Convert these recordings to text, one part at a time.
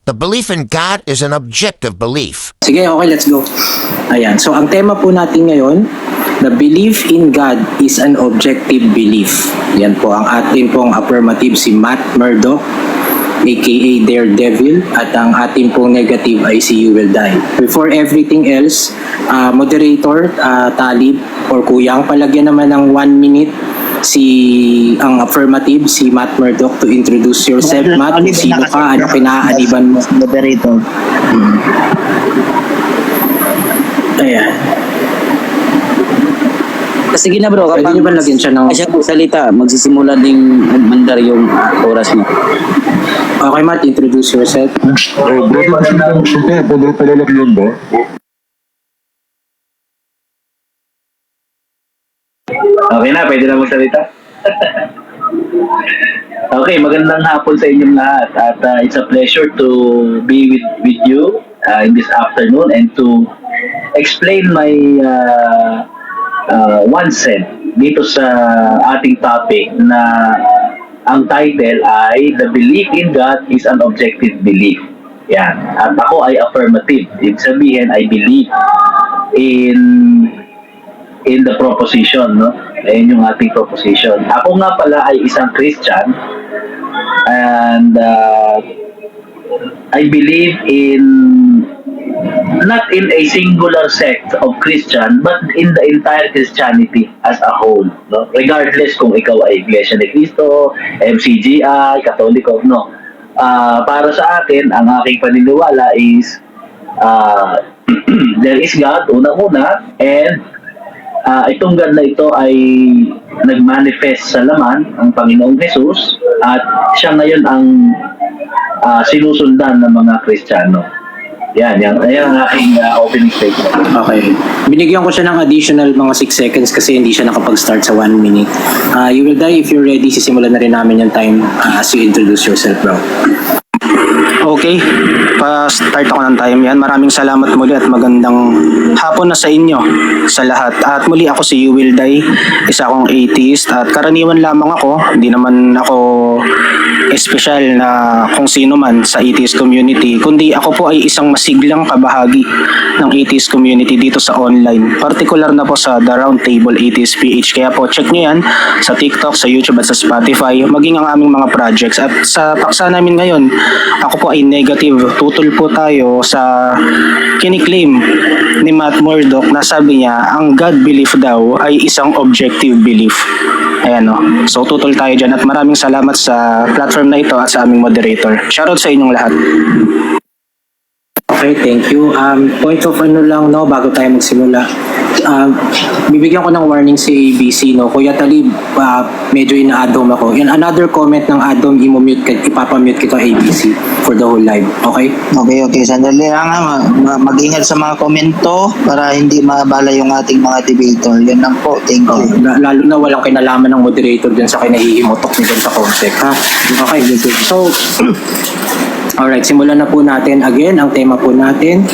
The belief in God is an objective belief. Sige, okay, let's go. Ayan. So, ang tema po natin ngayon, the belief in God is an objective belief. Yan po, ang ating pong affirmative si Matt Murdock, aka Daredevil, at ang ating pong negative ay si You Will Die. Before everything else, moderator, Talib, or Kuyang, palagyan naman ng 1 minute ang affirmative, si Matt Murdock, to introduce yourself. Matt, sino ka, ano pinaaaniban mo? Moderator. Ayan. Sige na bro, Pwede nyo ba lagyan siya ng... siya salita, magsisimula ding magmandar yung oras mo. Okay, Matt, introduce yourself. Brother, kasi yung gusto ko, palalaki yun ba? Okay na, pwede na magsalita. Okay, magandang hapon sa inyong lahat at it's a pleasure to be with you in this afternoon and to explain my one cent dito sa ating topic na ang title ay The Belief in God is an Objective Belief. Yan. At ako ay affirmative. Ibig sabihin, I believe in the proposition, no? Ayun yung ating proposition. Ako nga pala ay isang Christian and I believe in not in a singular sect of Christian but in the entire Christianity as a whole, no? Regardless kung ikaw ay Iglesia ni Cristo, MCGI, Katoliko, no. Para sa akin, ang aking paniniwala is there is God, unang-una, and itong God na ito ay nag-manifest sa laman, ang Panginoong Jesus, at siya ngayon ang sinusundan ng mga Kristiyano. Yan ang aking opening statement. Okay. Binigyan ko siya ng additional mga 6 seconds kasi hindi siya nakapag-start sa 1 minute. You Will Die, if you're ready, sisimulan na rin namin yung time as you introduce yourself, bro. Okay, pa-start ako ng time yan. Maraming salamat muli at magandang hapon na sa inyo sa lahat. At muli ako si You Will Die, isa akong atheist at karaniwan lamang ako. Hindi naman ako espesyal na kung sino man sa atheist community, kundi ako po ay isang masiglang kabahagi ng atheist community dito sa online. Particular na po sa The Round Table Atheist PH. Kaya po check nyo yan sa TikTok, sa YouTube at sa Spotify, maging ang aming mga projects. At sa paksa namin ngayon, ako po ay negative. Tutol po tayo sa kiniklaim ni Matt Murdock na sabi niya, ang God belief daw ay isang objective belief. Ayan o. So tutol tayo dyan at maraming salamat sa platform na ito at sa aming moderator. Shoutout sa inyong lahat. Okay, thank you. Point of ano lang, no, bago tayo magsimula. Bibigyan ko ng warning si ABC, no. Kuya Talib, medyo ina-addom ako. Yan, another comment ng addom, ipapamute kita ABC for the whole live. Okay? Okay. Sandali lang mag-ingat sa mga komento para hindi mabala yung ating mga debater. Yan lang po. Thank you. Lalo na walang kinalaman ng moderator dyan sa kinahihimutok ni dyan sa concept, ha? Okay, good. So, alright, simulan na po natin. Again, ang tema po natin,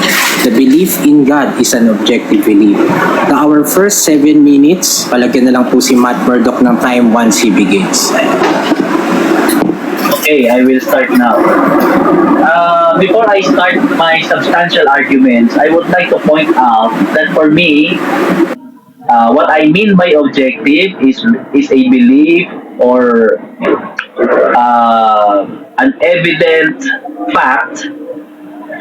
the belief in God is an objective belief. Our first 7 minutes, palagyan na lang po si Matt Murdock ng time once he begins. Okay, I will start now. Before I start my substantial arguments, I would like to point out that for me, what I mean by objective is a belief or an evident fact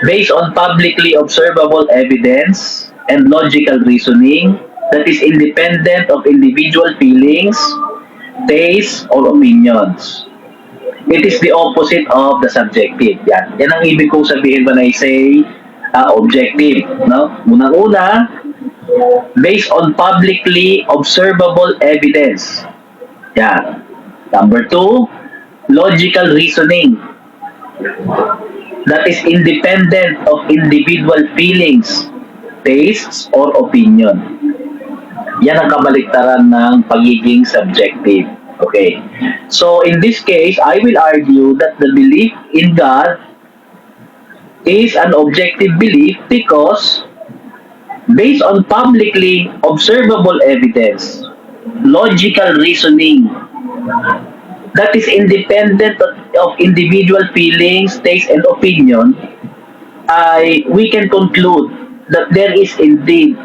based on publicly observable evidence and logical reasoning that is independent of individual feelings, tastes, or opinions. It is the opposite of the subjective. Yan ang ibig kong sabihin when I say objective. No? Unang-una, based on publicly observable evidence. Yan. Number 2, logical reasoning that is independent of individual feelings, tastes, or opinion. Yan ang kabaliktaran ng pagiging subjective. Okay. So, in this case, I will argue that the belief in God is an objective belief because based on publicly observable evidence, logical reasoning that is independent of of individual feelings, taste, and opinion, we can conclude that there is indeed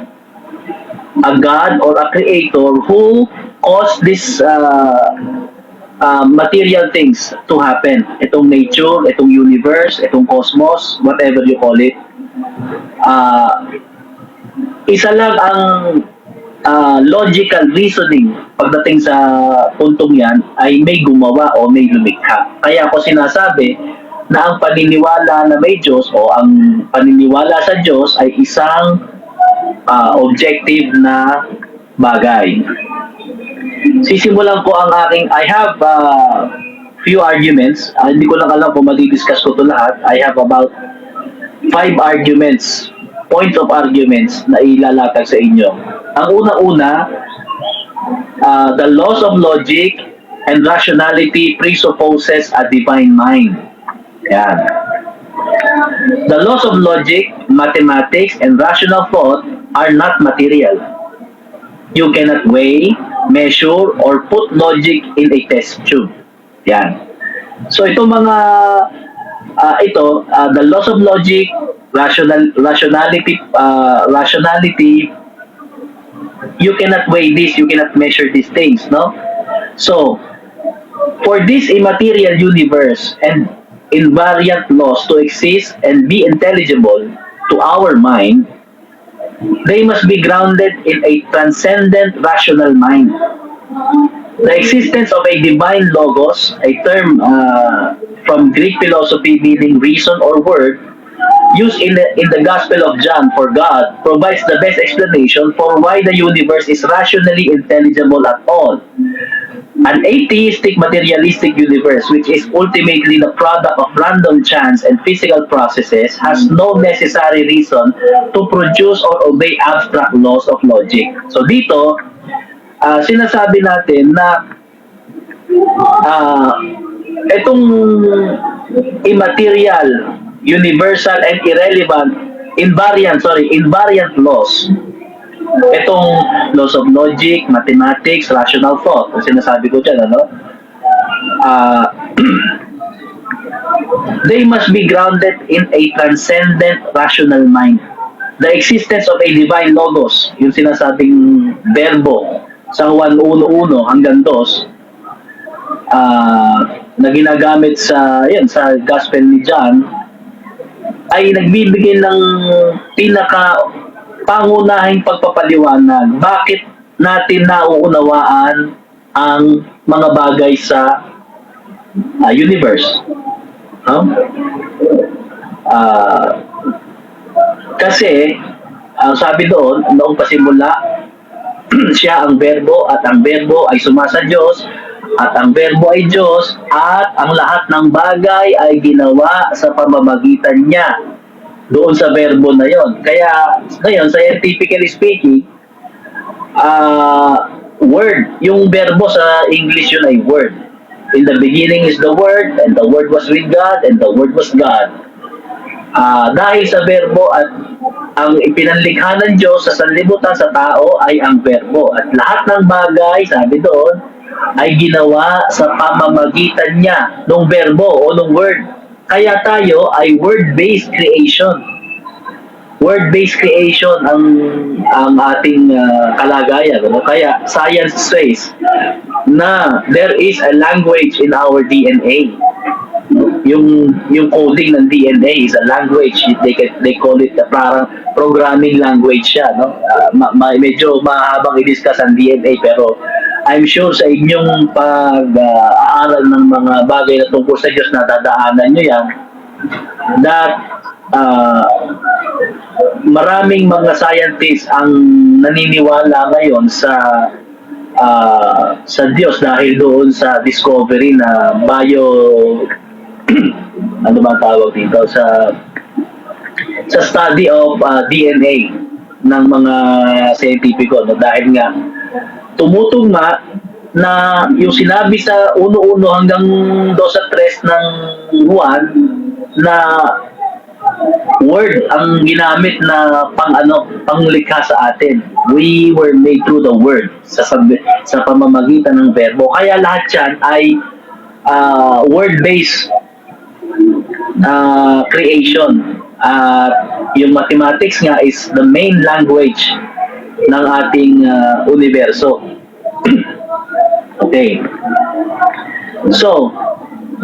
a God or a creator who caused this material things to happen. Itong nature, itong universe, itong cosmos, whatever you call it. Isa lang ang logical reasoning pagdating sa puntong yan ay may gumawa o may lumikha. Kaya ako sinasabi na ang paniniwala na may Diyos o ang paniniwala sa Diyos ay isang objective na bagay. Sisimulan ko ang I have few arguments. Hindi ko lang alam kung madidiscuss ko ito lahat. I have about 5 arguments, points of arguments na ilalatag sa inyo. Ang una-una, the laws of logic and rationality presupposes a divine mind. Yan. The laws of logic, mathematics, and rational thought are not material. You cannot weigh, measure, or put logic in a test tube. Yan. So ito mga the laws of logic, rationality, you cannot weigh this, you cannot measure these things, no? So, for this immaterial universe and invariant laws to exist and be intelligible to our mind, they must be grounded in a transcendent rational mind. The existence of a divine logos, a term from Greek philosophy meaning reason or word, used in the Gospel of John for God, provides the best explanation for why the universe is rationally intelligible at all. An atheistic materialistic universe, which is ultimately the product of random chance and physical processes, has no necessary reason to produce or obey abstract laws of logic. So dito, sinasabi natin na itong immaterial, universal, and invariant laws, itong laws of logic, mathematics, rational thought, ang sinasabi ko dyan, they must be grounded in a transcendent rational mind. The existence of a divine logos, yung sinasabing verbo sa Juan 1:1 hanggang 2, na ginagamit sa Gospel ni John, ay nagbibigay ng pangunahing pagpapaliwanag bakit natin nauunawaan ang mga bagay sa universe. Kasi ang sabi doon, noong pasimula, siya ang verbo at ang verbo ay sumasa Diyos at ang verbo ay Diyos at ang lahat ng bagay ay ginawa sa pamamagitan niya doon sa verbo na yon. Kaya ngayon, scientifically speaking, word, yung verbo sa English yun ay word. In the beginning is the Word, and the Word was with God, and the Word was God. Dahil sa verbo at ang ipinanlikha ng Diyos sa sanlibutan sa tao ay ang verbo. At lahat ng bagay, sabi doon, ay ginawa sa pamamagitan niya ng verbo o ng word. Kaya tayo ay word-based creation. Word-based creation ang ating kalagayan. Kaya science says na there is a language in our DNA. Yung coding ng DNA is a language. They call it parang programming language siya, no? Medyo mahabang i-discuss ang DNA, pero I'm sure sa inyong pag-aaral ng mga bagay na tungkol sa Diyos na dadaanan nyo yan, that maraming mga scientists ang naniniwala ngayon sa Diyos dahil doon sa discovery na ano ba tawag dito, sa study of DNA ng mga scientifico, no? Dahil nga tumutugma na yung sinabi sa 1:1 hanggang 2:3 ng Juan na word ang ginamit na panglikha sa atin. We were made through the word sa pamamagitan ng verbo. Kaya lahat yan ay word-based creation. At yung mathematics nga is the main language ng ating universo. Okay. So,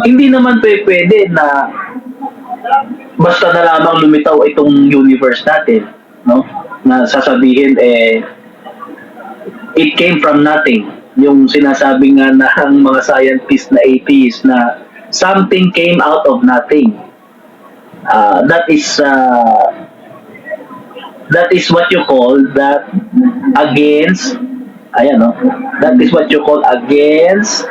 hindi naman pwede na basta na lamang lumitaw itong universe natin, no? Na sasabihin it came from nothing. Yung sinasabi nga ng mga scientists na atheists na something came out of nothing. That is what you call that against, ayan, no? That is what you call against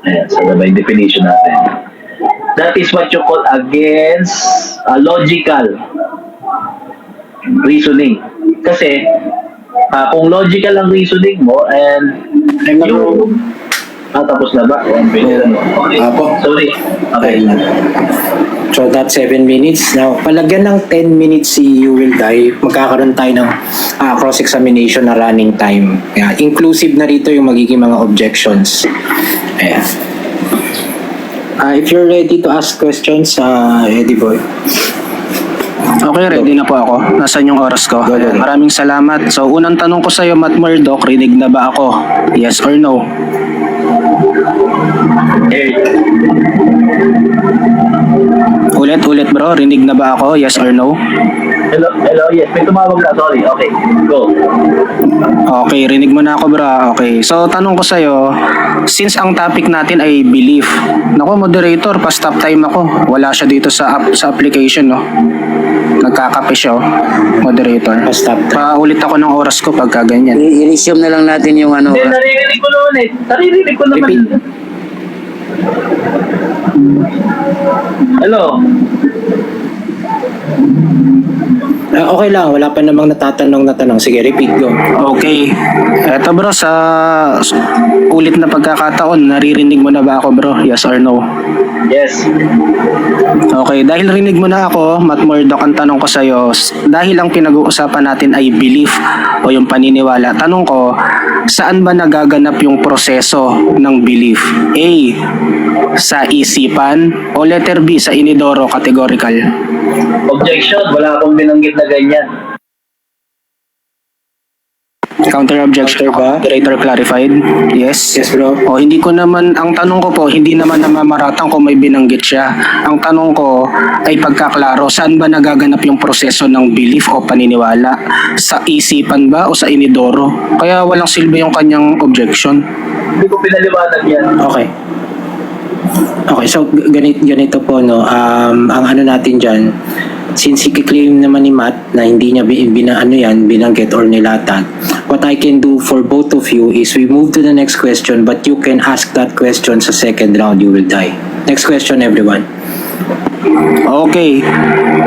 ayan, sana ba yung definition natin? That is what you call against logical reasoning. Kasi kung logical ang reasoning mo and yung tapos na ba? Okay. Apo. Sorry. Okay. So that's 7 minutes. Now, palagyan ng 10 minutes si You Will Die, magkakaroon tayo ng cross-examination na running time. Kaya, inclusive na rito yung magiging mga objections. Ayan. If you're ready to ask questions, Eddie Boy. Okay, ready na po ako. Nasaan yung oras ko? Maraming salamat. So, unang tanong ko sa'yo, Matt Murdock, rinig na ba ako? Yes or no? Ulit bro, rinig na ba ako? Yes or no? Hello, yes. May tumawag na. Sorry. Okay, go. Okay, rinig mo na ako bro. Okay, so tanong ko sa'yo, since ang topic natin ay belief, naku moderator, pa-stop time ako. Wala siya dito sa application, no? Nagkakape siya, oh. Moderator. Pa-stop time. Paulit ako ng oras ko pagka ganyan. I-resume na lang natin yung ano. Hindi, naririnig ko naman eh. Naririnig ko naman. Repeat. Hello? Okay lang, wala pa namang natatanong na tanong. Sige, repeat, go. Okay. Eto bro, sa ulit na pagkakataon, naririnig mo na ba ako bro? Yes or no? Yes. Okay, dahil rinig mo na ako, Matt Murdock, ang tanong ko sa'yo, dahil ang pinag-uusapan natin ay belief o yung paniniwala, tanong ko, saan ba nagaganap yung proseso ng belief? A, sa isipan, o letter B, sa inidoro, categorical? Objection. Wala akong binanggit na ganyan. Counter objection ba? Moderator clarified? Yes? Yes, bro. O hindi ko naman, ang tanong ko po, hindi naman namamaratang kung may binanggit siya. Ang tanong ko ay pagkaklaro, saan ba nagaganap yung proseso ng belief o paniniwala? Sa isipan ba o sa inidoro? Kaya walang silbi yung kanyang objection. Hindi ko pinaliwanag yan. Okay. Okay, so ganito po, no. Ang ano natin dyan, since i-claim naman ni Matt na hindi niya binanggit or nilatag, what I can do for both of you is we move to the next question, but you can ask that question sa second round. You will die. Next question, everyone. Okay.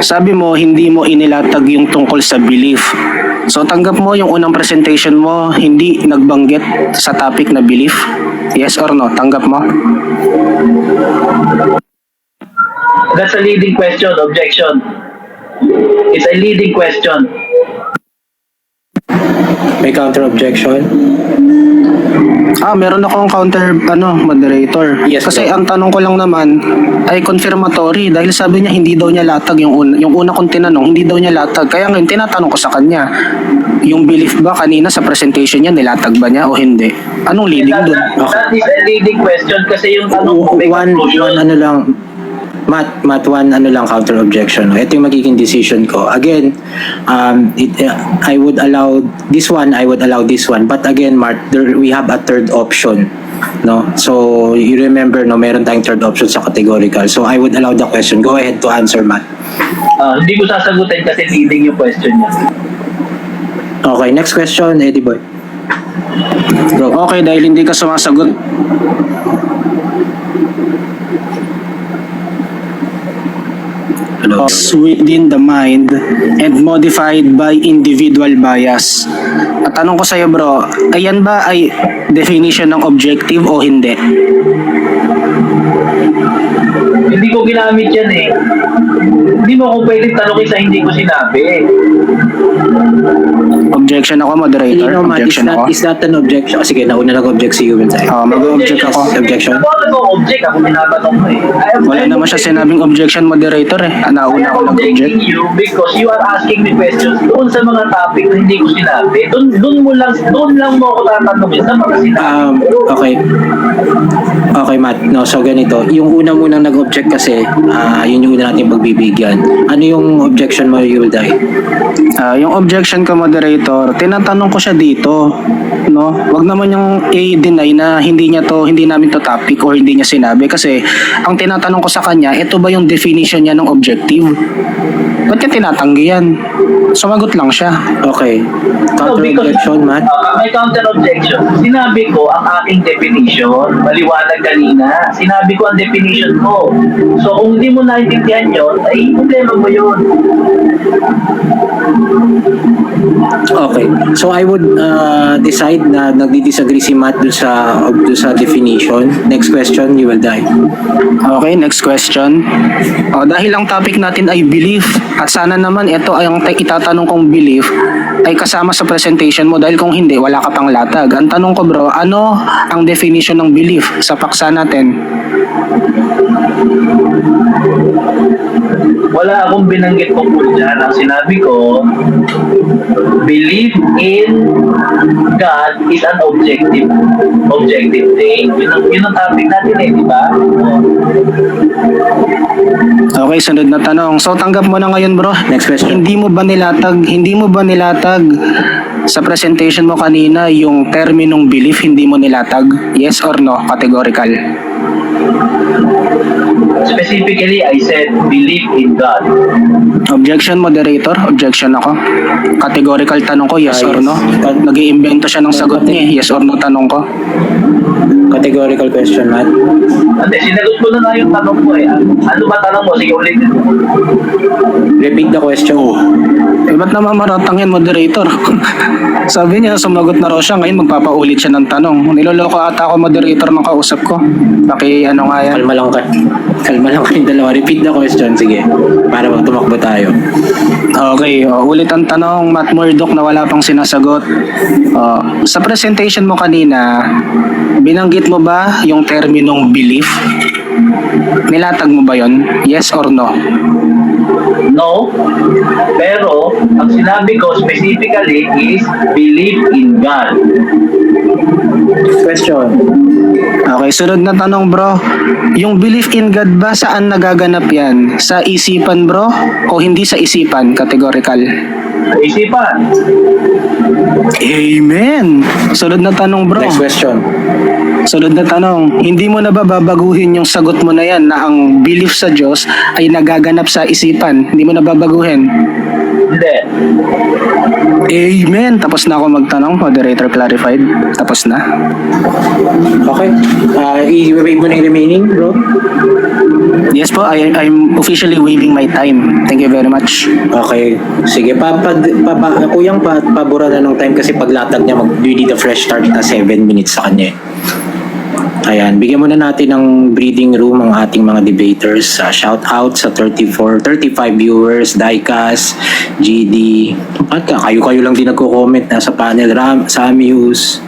Sabi mo, hindi mo inilatag yung tungkol sa belief. So tanggap mo yung unang presentation mo, hindi nagbanggit sa topic na belief? Yes or no? Tanggap mo? That's a leading question. Objection. It's a leading question. May counter objection? Meron akong counter, moderator. Yes, Kasi bro. ang tanong ko lang naman ay confirmatory dahil sabi niya hindi daw niya latag yung una kong tinanong, hindi daw niya latag. Kaya ngayon tinatanong ko sa kanya, yung belief ba kanina sa presentation niya, nilatag ba niya o hindi? Anong leading dun? That is a leading question kasi yung tanong ko may One conclusion. ano lang, Matt, one ano lang counter objection. Ito yung magiging decision ko. Again, I would allow this one, but again, Mark, we have a third option, no? So you remember, no, meron tayong third option sa categorical. So I would allow the question. Go ahead to answer, Matt. Hindi ko sasagutin kasi leading yung question niya. Okay, next question, Eddie Boy. Go. Okay, dahil hindi ka sumasagot. Hello. Within the mind and modified by individual bias. At tanong ko sa'yo bro, ayan ba ay definition ng objective o hindi? Hindi ko ginamit yan eh. Hindi Hindi mo ako pwedeng tanongin sa hindi ko sinabi. Objection ako, moderator. You know, Matt, Objection ako. is that an objection? Oh, sige, nauna nag-object si Yubil tayo. Mag-object ako. Objection? Ako nag-object, ako tinatanong mo eh. Wala naman siya sinabing objection, moderator eh. Nauna ako I'm nag-object. objecting you because you are asking me questions doon sa mga topic na hindi ko sinabi. Doon lang mo ako tatanungin sa mga sinabi. Okay. Okay, Matt. No, so ganito. Yung una munang nag-object kasi, yun yung una natin pagbibigyan. Ano yung objection mo, Yulday? Yung objection ko, moderator, tinatanong ko siya dito, no? Wag naman yung i-deny na hindi namin to topic or hindi niya sinabi kasi ang tinatanong ko sa kanya, ito ba yung definition niya ng objective? Ba't niya tinatanggi yan? Sumagot lang siya. Okay. Counter-objection, Matt? May counter-objection. Sinabi ko ang aking definition, maliwanag kanina. Sinabi ko ang definition ko. So kung hindi mo naintindihan yun, ay problema mo yun. Okay. So I would decide na nagdi-disagree si Matt dun sa definition. Next question, you will die. Okay, next question. Dahil ang topic natin ay belief at sana naman ito ay ang itatanong kong belief ay kasama sa presentation mo dahil kung hindi, wala ka pang latag. Ang tanong ko bro, ano ang definition ng belief sa paksa natin? Wala akong binanggit ko po dyan. Ang sinabi ko, belief in God is an objective thing. Yun ang topic natin eh, di ba? Okay, sunod na tanong. So tanggap mo na ngayon bro. Next question. Hindi mo ba nilatag sa presentation mo kanina yung terminong belief, hindi mo nilatag? Yes or no? Categorical. Specifically, I said belief in God. Objection, moderator. Objection ako. Categorical tanong ko, yes or no? Nag-iimbento siya ng sagot niya. Yes or no tanong ko. Categorical question, Matt. Hindi, sinagot ko na nga yung tanong mo eh. Ano ba tanong mo? Sige, ulitin mo. Repeat the question. Ba't naman maratang yan, moderator? Sabi niya, sumagot na raw siya. Ngayon, magpapaulit siya ng tanong. Niloloko ata ako, moderator, ng kausap ko. Ano nga yan? Kalma lang ka. Kalma lang kayong dalawa. Repeat the question. Sige. Para tumakbo tayo. Okay, ulit ang tanong, Matt Murdock, na wala pang sinasagot. Sa presentation mo kanina, binanggit mo ba yung terminong belief? Nilatag mo ba yon? Yes or no? No. Pero, ang sinabi ko specifically is believe in God. Question. Okay, sunod na tanong bro. Yung belief in God ba, saan nagaganap yan? Sa isipan bro? O hindi sa isipan? Categorical. Isipan. Amen! Sunod na tanong bro. Next question. Sunod na tanong, hindi mo na ba babaguhin yung sagot mo na yan na ang belief sa Diyos ay nagaganap sa isipan? Hindi mo na babaguhin? Hindi. Amen! Tapos na ako magtanong, moderator clarified. Tapos na. Okay. I-waive mo na yung remaining, bro? Yes po, I'm officially waiving my time. Thank you very much. Okay. Sige, kuyang pabura na ng time kasi paglatag niya, we need a fresh start na 7 minutes sa kanya. Ayan, bigyan muna natin ng breathing room ang ating mga debaters. Shout out sa 35 viewers, Diecast, GD, at kayo lang din nagko-comment na sa panel, Samius,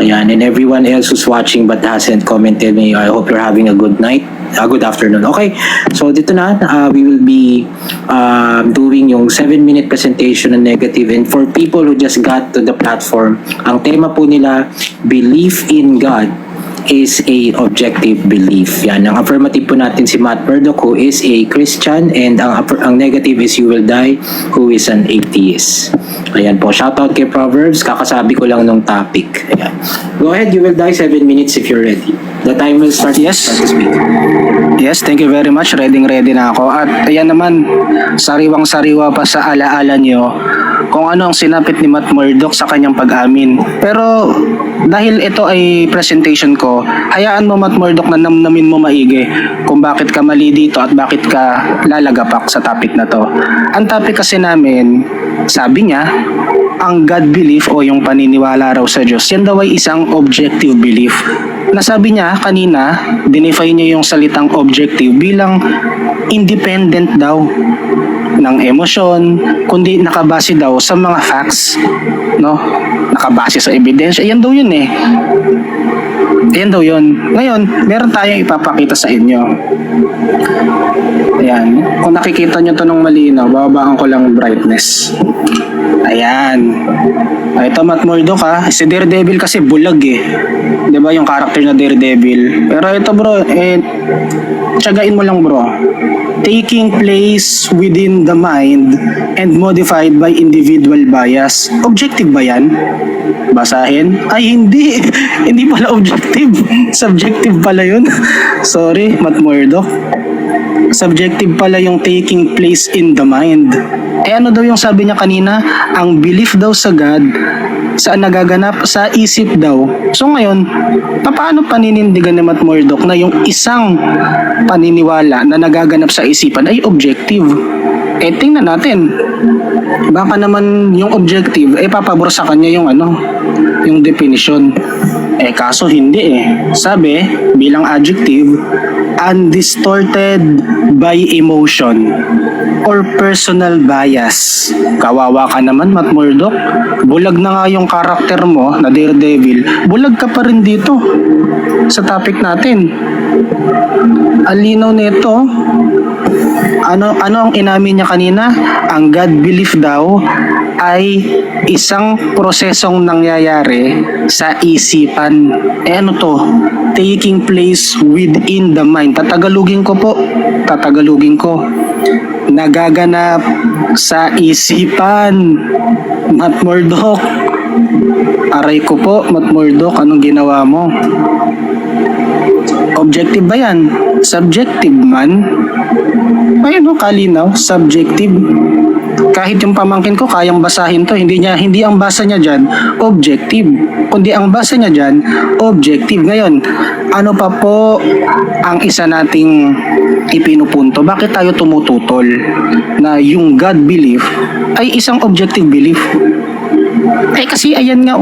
ayan, and everyone else who's watching but hasn't commented me. I hope you're having a good night. Good afternoon. Okay, so dito na, we will be doing yung 7-minute presentation on negative, and for people who just got to the platform, ang tema po nila, belief in God is a objective belief. Yan, ang affirmative po natin si Matt Murdock, who is a Christian, and ang negative is You Will Die, who is an atheist. Ayan po, shoutout kay Proverbs, kakasabi ko lang nung topic. Ayan. Go ahead, You Will Die, 7 minutes if you're ready. The time will start. Yes. Start to speak. Yes, thank you very much. Ready na ako. At ayan naman, sariwang-sariwa pa sa alaala nyo kung ano ang sinapit ni Matt Murdock sa kanyang pag-amin. Pero dahil ito ay presentation ko, hayaan mo Matt Murdock na namnamin mo maigi kung bakit ka mali dito at bakit ka lalagapak sa topic na to. Ang topic kasi namin, sabi niya, ang God belief o yung paniniwala raw sa Diyos, yan daw ay isang objective belief. Nasabi niya kanina, dinefine niya yung salitang objective bilang independent daw ng emosyon, kundi nakabase daw sa mga facts, no? Nakabase sa ebidensya. Yan daw yun eh. Yan daw yun. Ngayon, meron tayong ipapakita sa inyo. Ayan. Kung nakikita nyo ito ng malinaw, bababaan ko lang yung brightness. Ayan. Ito, Matt Murdock ha. Si Daredevil kasi bulag eh. Diba yung character na Daredevil? Pero ito bro, tiyagain mo lang bro. Taking place within the mind and modified by individual bias. Objective ba yan? Basahin? Ay hindi. Hindi pala objective. Subjective pala yun. Sorry, Matt Murdock. Subjective pala yung taking place in the mind. Ano daw yung sabi niya kanina? Ang belief daw sa God, saan nagaganap? Sa isip daw. So ngayon, paano paninindigan ni Matt Murdock na yung isang paniniwala na nagaganap sa isipan ay objective? Tingnan natin. Baka naman yung objective, papabor sa kanya yung yung definition. Kaso hindi eh. Sabi, bilang adjective, undistorted by emotion or personal bias. Kawawa ka naman, Matt Murdock. Bulag na nga yung karakter mo na Daredevil. Bulag ka pa rin dito sa topic natin. Ang linaw nito. Ano ang inamin niya kanina? Ang God belief daw ay isang prosesong nangyayari sa isipan. Ano to? Taking place within the mind. Tatagalugin ko po. Nagaganap sa isipan. Matt Murdock. Aray ko po, Matt Murdock, anong ginawa mo? Objective ba yan? Subjective man? Ayun kalinaw, subjective. Kahit yung pamangkin ko kayang basahin to, hindi ang basa niya diyan objective, kundi ang basa niya diyan objective. Ngayon, ano pa po ang isa nating ipinupunto? Bakit tayo tumututol na yung God belief ay isang objective belief? Kasi ayan nga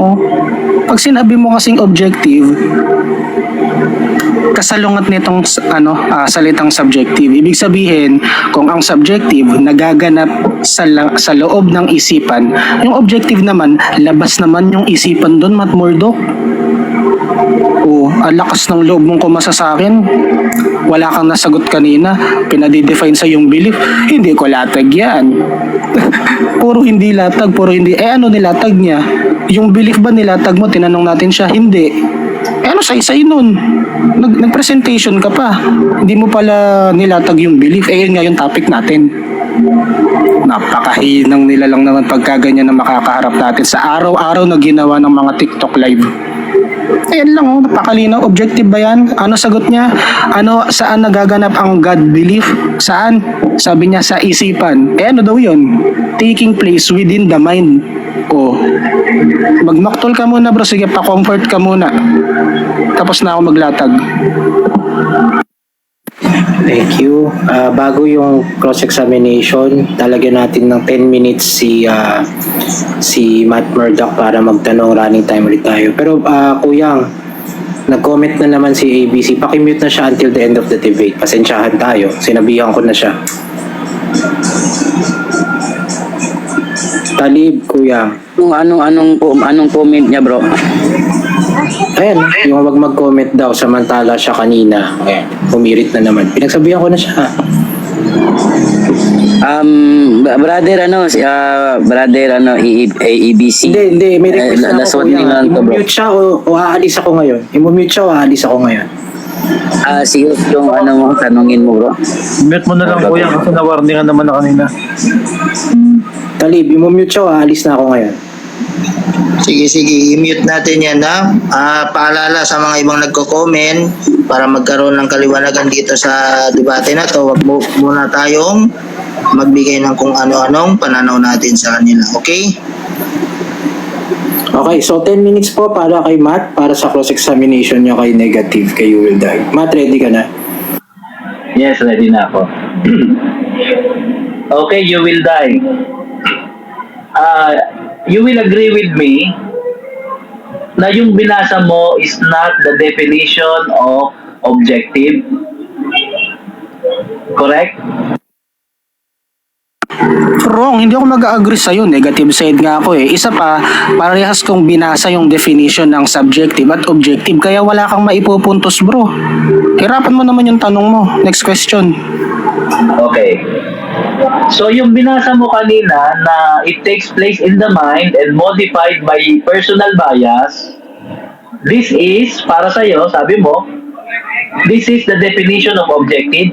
pag sinabi mo kasing objective, kasalungat nitong salitang subjective. Ibig sabihin, kung ang subjective nagaganap sa loob ng isipan, yung objective naman, labas naman yung isipan doon, Matt Murdock. Ang lakas ng loob mong kumasa sa akin. Wala kang nasagot kanina. Pinadidefine sa yung belief. Hindi ko latag yan. Puro hindi latag, puro hindi. Ano nilatag niya? Yung belief ba nilatag mo? Tinanong natin siya. Hindi. Ano say nun? Nag-presentation ka pa. Hindi mo pala nilatag yung belief. Yun nga yung topic natin. Napakahinang nila lang naman pagkaganyan na makakaharap natin sa araw-araw na ginawa ng mga TikTok live. Ayan lang napakalinaw. Objective ba yan? Ano sagot niya? Saan nagaganap ang God belief? Saan? Sabi niya sa isipan. Ano daw yun? Taking place within the mind. Magmaktol ka muna bro. Sige, pa-comfort ka muna. Tapos na ako maglatag. Thank you. Bago yung cross-examination, talagyan natin ng 10 minutes si Matt Murdock para magtanong. Running time ulit tayo. Pero Kuyang, nag-comment na naman si ABC. Pakimute na siya until the end of the debate. Pasensyahan tayo. Sinabihan ko na siya. Talib, Kuyang. Anong comment niya, bro? Ayan, yung wag mag-comment daw samantala siya kanina. Ayan, pumirit na naman. Pinagsabihan ko na siya. ABC. Hindi, may request na last ako. one din lang to, bro. I-mute siya o aalis ako ngayon. I-mute siya o aalis ako ngayon. Sige, yung tanungin mo, bro. Mute mo na lang, kuya, kasi na-warningan naman na kanina. Talib, i-mute siya o aalis na ako ngayon. Sige, i-mute natin yan ha. Paalala sa mga ibang nagko-comment para magkaroon ng kaliwanagan dito sa debate na to. Wag muna tayong magbigay ng kung ano-anong pananaw natin sa kanila. Okay? Okay, so 10 minutes po para kay Matt, para sa cross-examination niya kay negative, kay You Will Die. Matt, ready ka na? Yes, ready na ako. Okay, You Will Die. You will agree with me na yung binasa mo is not the definition of objective. Correct? Wrong, hindi ako mag-agree sa'yo. Negative side nga ako eh. Isa pa, parehas kong binasa yung definition ng subjective at objective, kaya wala kang maipupuntos, bro. Hirapan mo naman yung tanong mo. Next question. Okay. So yung binasa mo kanina na it takes place in the mind and modified by personal bias, this is, para sa'yo, sabi mo, this is the definition of objective.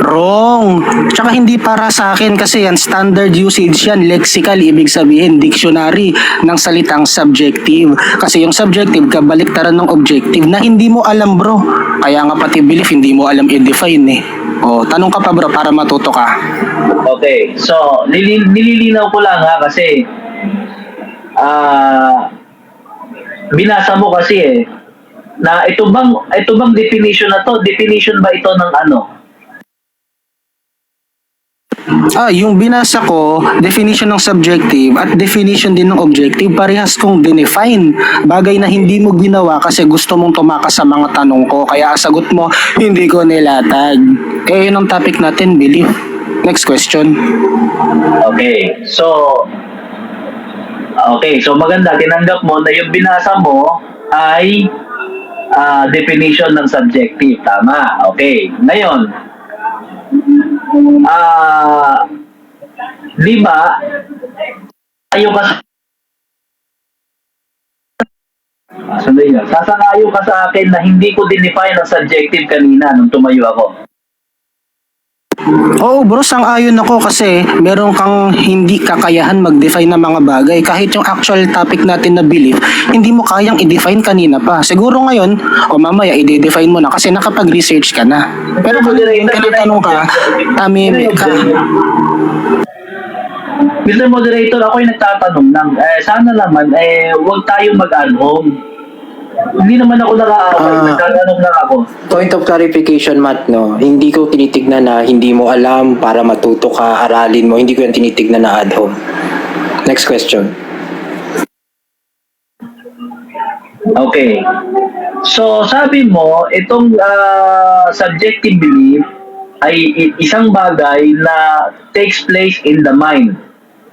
Wrong. Tsaka hindi para sa akin kasi yan standard usage yan, lexical, ibig sabihin dictionary ng salitang subjective. Kasi yung subjective kabaliktaran ng objective na hindi mo alam, bro. Kaya nga pati belief hindi mo alam i-define eh. O, tanong ka pa, bro, para matuto ka. Okay. So nililinaw ko lang ha kasi binasa mo kasi eh na ito bang definition na to, definition ba ito ng ano? Yung binasa ko, definition ng subjective at definition din ng objective, parehas kong dinefine. Bagay na hindi mo ginawa kasi gusto mong tumakas sa mga tanong ko. Kaya sagot mo, hindi ko nilatag. Eh, yun ang topic natin, belief. Next question. Okay. So maganda, tinanggap mo na yung binasa mo ay definition ng subjective. Tama. Okay. Ngayon, di ba, sasakayo ka sa akin na hindi ko dinefine ang subjective kanina nung tumayo ako. Oo, bro, sang-ayon ako kasi meron kang hindi kakayahan mag-define ng mga bagay. Kahit yung actual topic natin na belief, hindi mo kayang i-define kanina pa. Siguro ngayon, o mamaya, i-define mo na kasi nakapag-research ka na. Pero kung tinatanong ka, tamimi ka. Mr. Moderator, ako yung nagtatanong lang. Sana naman, huwag tayong mag-anhome. Hindi naman ako nag-aaway, nagtatanong lang ako. Point of clarification, Matt, no? Hindi ko tinitignan na hindi mo alam para matuto ka, aralin mo. Hindi ko yan tinitignan na ad hom. Next question. Okay. So, sabi mo, itong subjective belief ay isang bagay na takes place in the mind.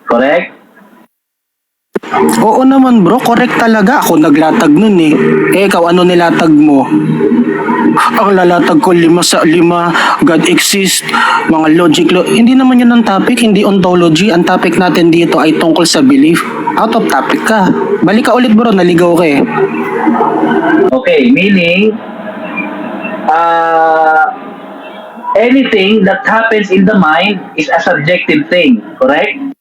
Correct? Oo naman, bro, correct talaga. Ako naglatag nun eh. Ikaw, ano nilatag mo? Ang lalatag ko 5 sa 5, God exists, mga logic. Hindi naman yun ang topic, hindi ontology. Ang topic natin dito ay tungkol sa belief. Out of topic ka. Balik ka ulit, bro, naligaw ka eh. Okay, meaning, anything that happens in the mind is a subjective thing. Correct?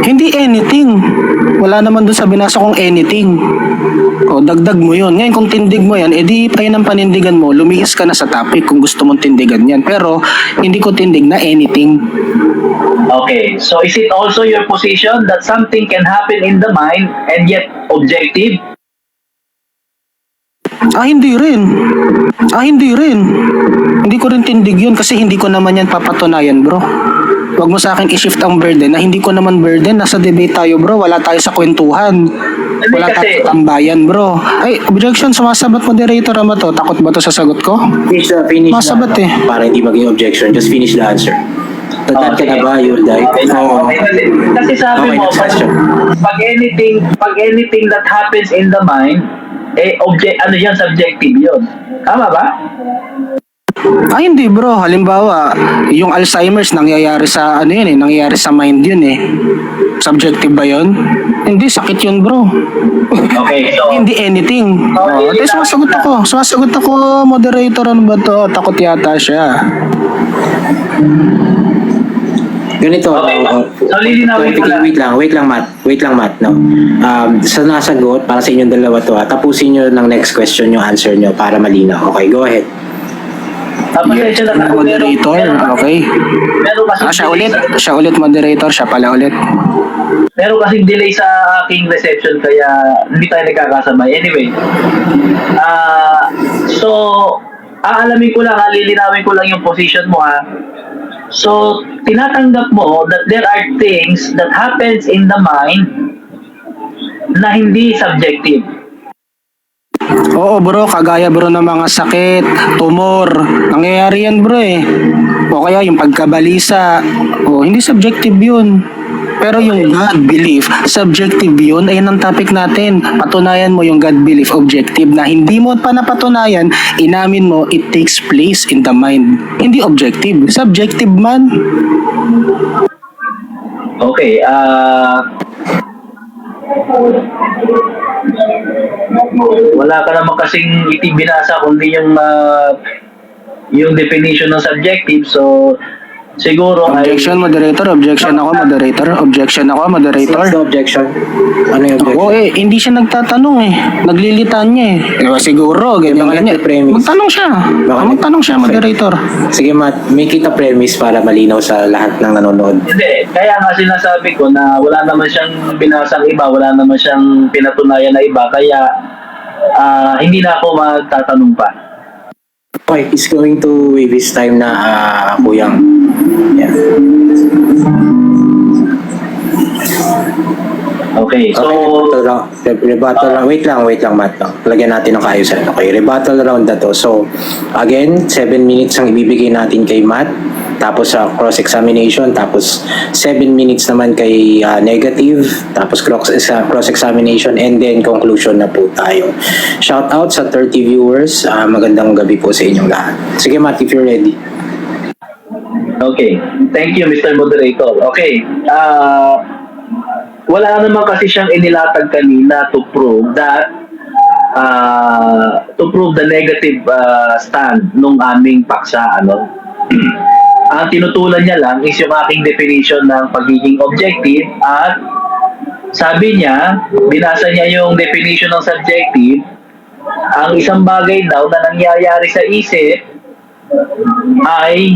Hindi anything. Wala naman doon sa binasa kong anything. O, dagdag mo yun. Ngayon, kung tindig mo yan, edi pa yun ang panindigan mo. Lumihis ka na sa topic kung gusto mong tindigan yan. Pero, hindi ko tindig na anything. Okay, so is it also your position that something can happen in the mind and yet objective? Hindi rin. Hindi rin. Hindi ko rin tindig yun kasi hindi ko naman yan papatunayan, bro. Huwag mo sa akin i-shift ang burden na hindi ko naman burden. Nasa debate tayo, bro. Wala tayo sa kwentuhan. Wala tayo sa tambayan, bro. Ay, objection. Sumasabat moderator naman to. Takot ba to sa sagot ko? Finish Masabat na, eh. para hindi maging objection. Just finish the answer. Tandaan ka na ba, Yulday? Oo. Kasi sabi Okay, mo, next question. pag anything that happens in the mind, ano yan, subjective yun. Tama ba? Hindi, bro. Halimbawa, yung Alzheimer's nangyayari sa ano yun eh, nangyayari sa mind yun eh. Subjective ba yun? Hindi, sakit yun, bro. Okay, so Hindi anything. Ito, sumasagot ako, moderator, ano ba to? Takot yata siya. Ganito. Okay. So, lilinawin ko lang. Wait lang, Matt. No? Sa nasagot, para sa inyong dalawa to, tapusin nyo ng next question yung answer nyo para malinaw. Okay, go ahead. Pasensya na ako, Moderator, okay. Meron kasi Siya ulit moderator, siya pala ulit. meron kasing delay sa aking reception kaya hindi tayo nagkakasabay. Anyway, so, aalamin ko lang, lilinawin ko lang yung position mo ha. So, tinatanggap mo that there are things that happens in the mind na hindi subjective. Oo bro, kagaya bro ng mga sakit, tumor, nangyayari yan bro eh. O kaya yung pagkabalisa, hindi subjective yun. Pero yung God belief, subjective yun. Ayan ang topic natin. Patunayan mo yung God belief, objective, na hindi mo pa napatunayan, inamin mo, it takes place in the mind. Hindi objective, subjective man. Okay, wala ka naman kasing binasa kundi yung definition ng subjective. So siguro Objection, moderator. Objection ako, moderator. Objection ako, moderator. What's the objection? Ano yung objection? Ako hindi siya nagtatanong eh. Naglilitan niya eh. Siguro, ganyan Baka ganyan. nagpe-premise. Magtanong siya. Magtanong siya, moderator. Sige Matt, make it a premise para malinaw sa lahat ng nanonood. hindi, kaya nga sinasabi ko na wala naman siyang binasang iba, wala naman siyang pinatunayan na iba, kaya hindi na ako magtatanong pa. Okay, he's going to waive his time na kuyang. Yeah. Okay, so rebuttal round. Wait lang, Matt. Lagyan natin ng kaayusan. Okay, rebuttal round na to. So, again, 7 minutes ang ibibigay natin kay Matt. Tapos sa cross-examination. Tapos 7 minutes naman kay negative. Tapos cross-examination. And then conclusion na po tayo. Shout out sa 30 viewers. Magandang gabi po sa inyong lahat. Sige Matt, if you're ready. okay, thank you Mr. Moderator. Okay, wala naman kasi siyang inilatag kanina to prove that to prove the negative stand nung aming paksa, ano. Ang tinutulan niya lang is yung aking definition ng pagiging objective, at sabi niya, binasa niya yung definition ng subjective, ang isang bagay daw na nangyayari sa isip ay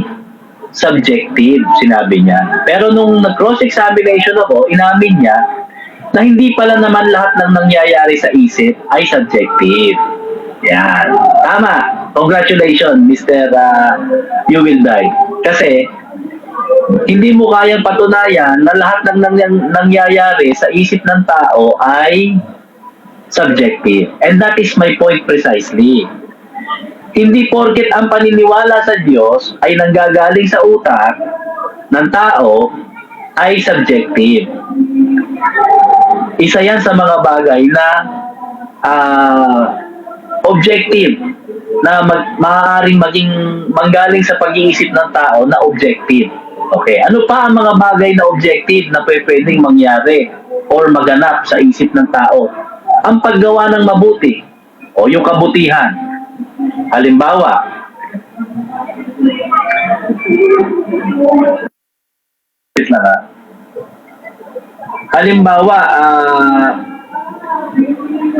subjective, sinabi niya. Pero nung nag-cross-examination ako, inamin niya na hindi pala naman lahat ng nangyayari sa isip ay subjective. Yan. Tama. Congratulations, Mr. You will die. Kasi, hindi mo kayang patunayan na lahat ng nangyayari sa isip ng tao ay subjective. And that is my point precisely. Hindi porket ang paniniwala sa Diyos ay nanggagaling sa utak ng tao ay subjective. Isa yan sa mga bagay na objective, na maaaring maging manggaling sa pag-iisip ng tao na objective. Okay, ano pa ang mga bagay na objective na pwedeng mangyari or maganap sa isip ng tao? Ang paggawa ng mabuti o yung kabutihan. Halimbawa,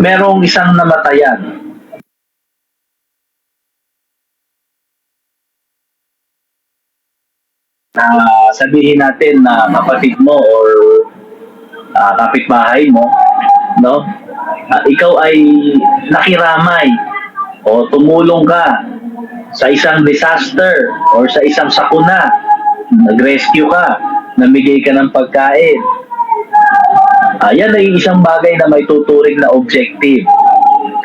merong isang namatayan. Sabihin natin na kapatid mo or kapitbahay mo, no? Ikaw ay nakiramay o tumulong ka sa isang disaster or sa isang sakuna, nag-rescue ka, namigay ka ng pagkain. Yan ay isang bagay na may tuturing na objective.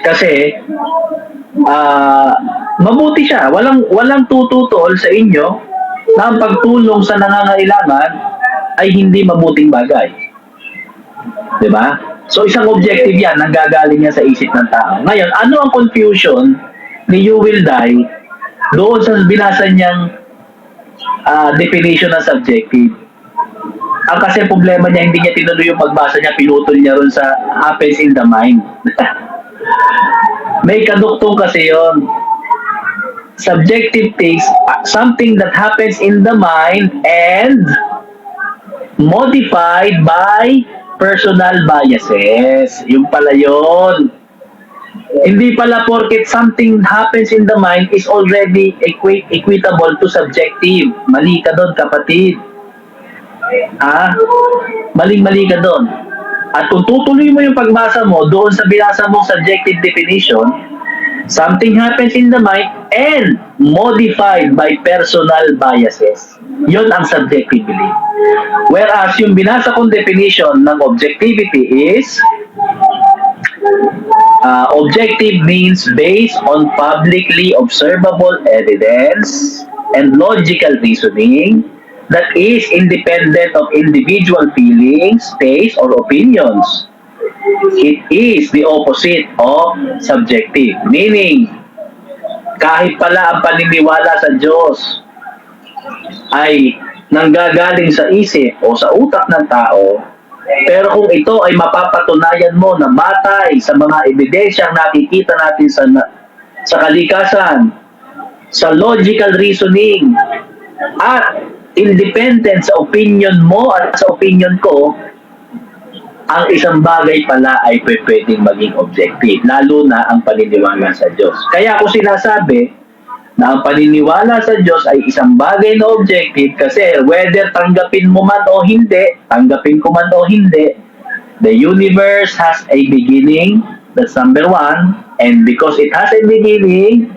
Kasi mabuti siya, walang tututol sa inyo na ang pagtulong sa nangangailangan ay hindi mabuting bagay. 'Di ba? So isang objective yan, nanggagaling yan sa isip ng tao. Ngayon, ano ang confusion ni You Will Die doon sa binasa niyang definition ng subjective? Ang kasi problema niya, hindi niya tinuloy yung pagbasa niya, pinutol niya ron sa happens in the mind. May kaduktong kasi yon. Subjective takes something that happens in the mind and modified by personal biases. Yung pala yun. Hindi pala porket something happens in the mind is already equitable to subjective. Mali ka doon, kapatid. Maling-mali ka doon. At kung tutuloy mo yung pagbasa mo doon sa binasa mong subjective definition, something happens in the mind and modified by personal biases. Yun ang subjective belief. Whereas yung binasa kong definition ng objectivity is Objective means based on publicly observable evidence and logical reasoning that is independent of individual feelings, taste, or opinions. It is the opposite of subjective. Meaning, kahit pala ang paniniwala sa Diyos ay nanggagaling sa isip o sa utak ng tao, pero kung ito ay mapapatunayan mo na batay sa mga ebidensyang nakikita natin sa kalikasan, sa logical reasoning, at independent sa opinion mo at sa opinion ko, ang isang bagay pala ay pwedeng maging objective, lalo na ang paniniwala sa Diyos. Kaya ako sinasabi na ang paniniwala sa Diyos ay isang bagay na objective kasi whether tanggapin mo man o hindi, tanggapin ko man o hindi, the universe has a beginning, that's number one, and because it has a beginning,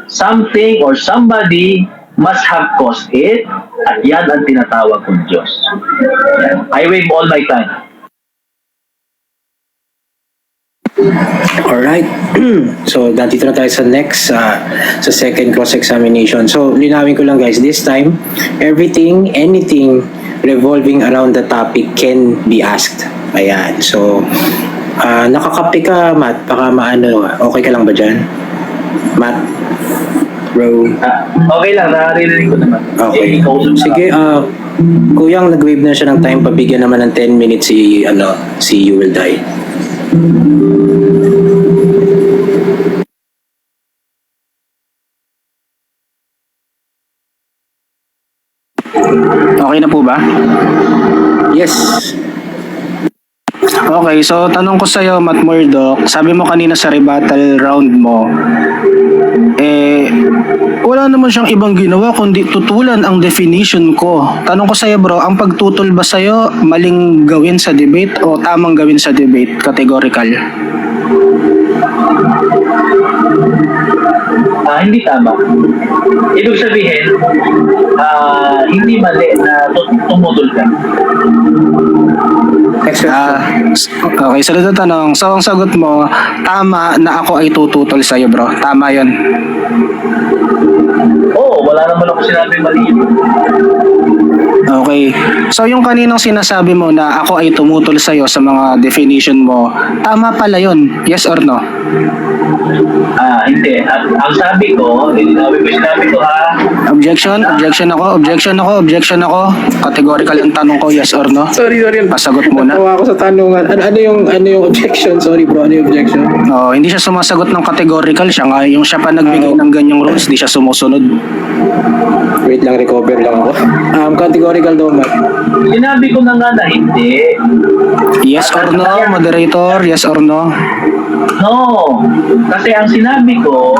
something or somebody must have caused it, at yan ang tinatawag kong Diyos. I wave all my time. Alright. So, dito na tayo sa next, sa second cross-examination. So, linawin ko lang guys, this time, everything, anything revolving around the topic can be asked. Ayan. So, nakakape ka, Matt? Baka maano, okay ka lang ba dyan? Matt? Bro? Okay lang, naririnig ko naman. Okay. Kausap na Sige, kuyang nag-wave na siya ng time, pabigyan naman ng 10 minutes si You Will Die. Okay na po ba? Yes. Okay, so tanong ko sa'yo, Matt Murdoch, sabi mo kanina sa rebuttal round mo, wala naman siyang ibang ginawa kundi tutulan ang definition ko. Tanong ko sa'yo bro, ang pagtutol ba sa'yo maling gawin sa debate o tamang gawin sa debate? Categorical. Hindi tama. Ibig sabihin, hindi mali na tumutol ka. Next question. Okay, sunod na tanong. So, ang sagot mo, tama na ako ay tututol sa'yo, bro. Tama yon. Oo, wala naman ako sinabing mali. Okay. So, yung kaninang sinasabi mo na ako ay tumutol sa'yo sa mga definition mo, tama pala yon. Yes or no? Hindi. Ang sabi ko, sinabi ko Objection ako. Categorical ang tanong ko, yes or no? Sorry. Pasagot muna. Natawa ako sa tanungan. Ano yung objection? Sorry bro, ano yung objection? Oh, hindi siya sumasagot ng categorical. Siya pa nagbigay ng ganyang rules, di siya sumusunod. Wait lang, recover lang ako. Categorical daw, Matt. Sinabi ko na nga na hindi. Yes or no, moderator? Yes or no? No. Kasi ang sinabi ko,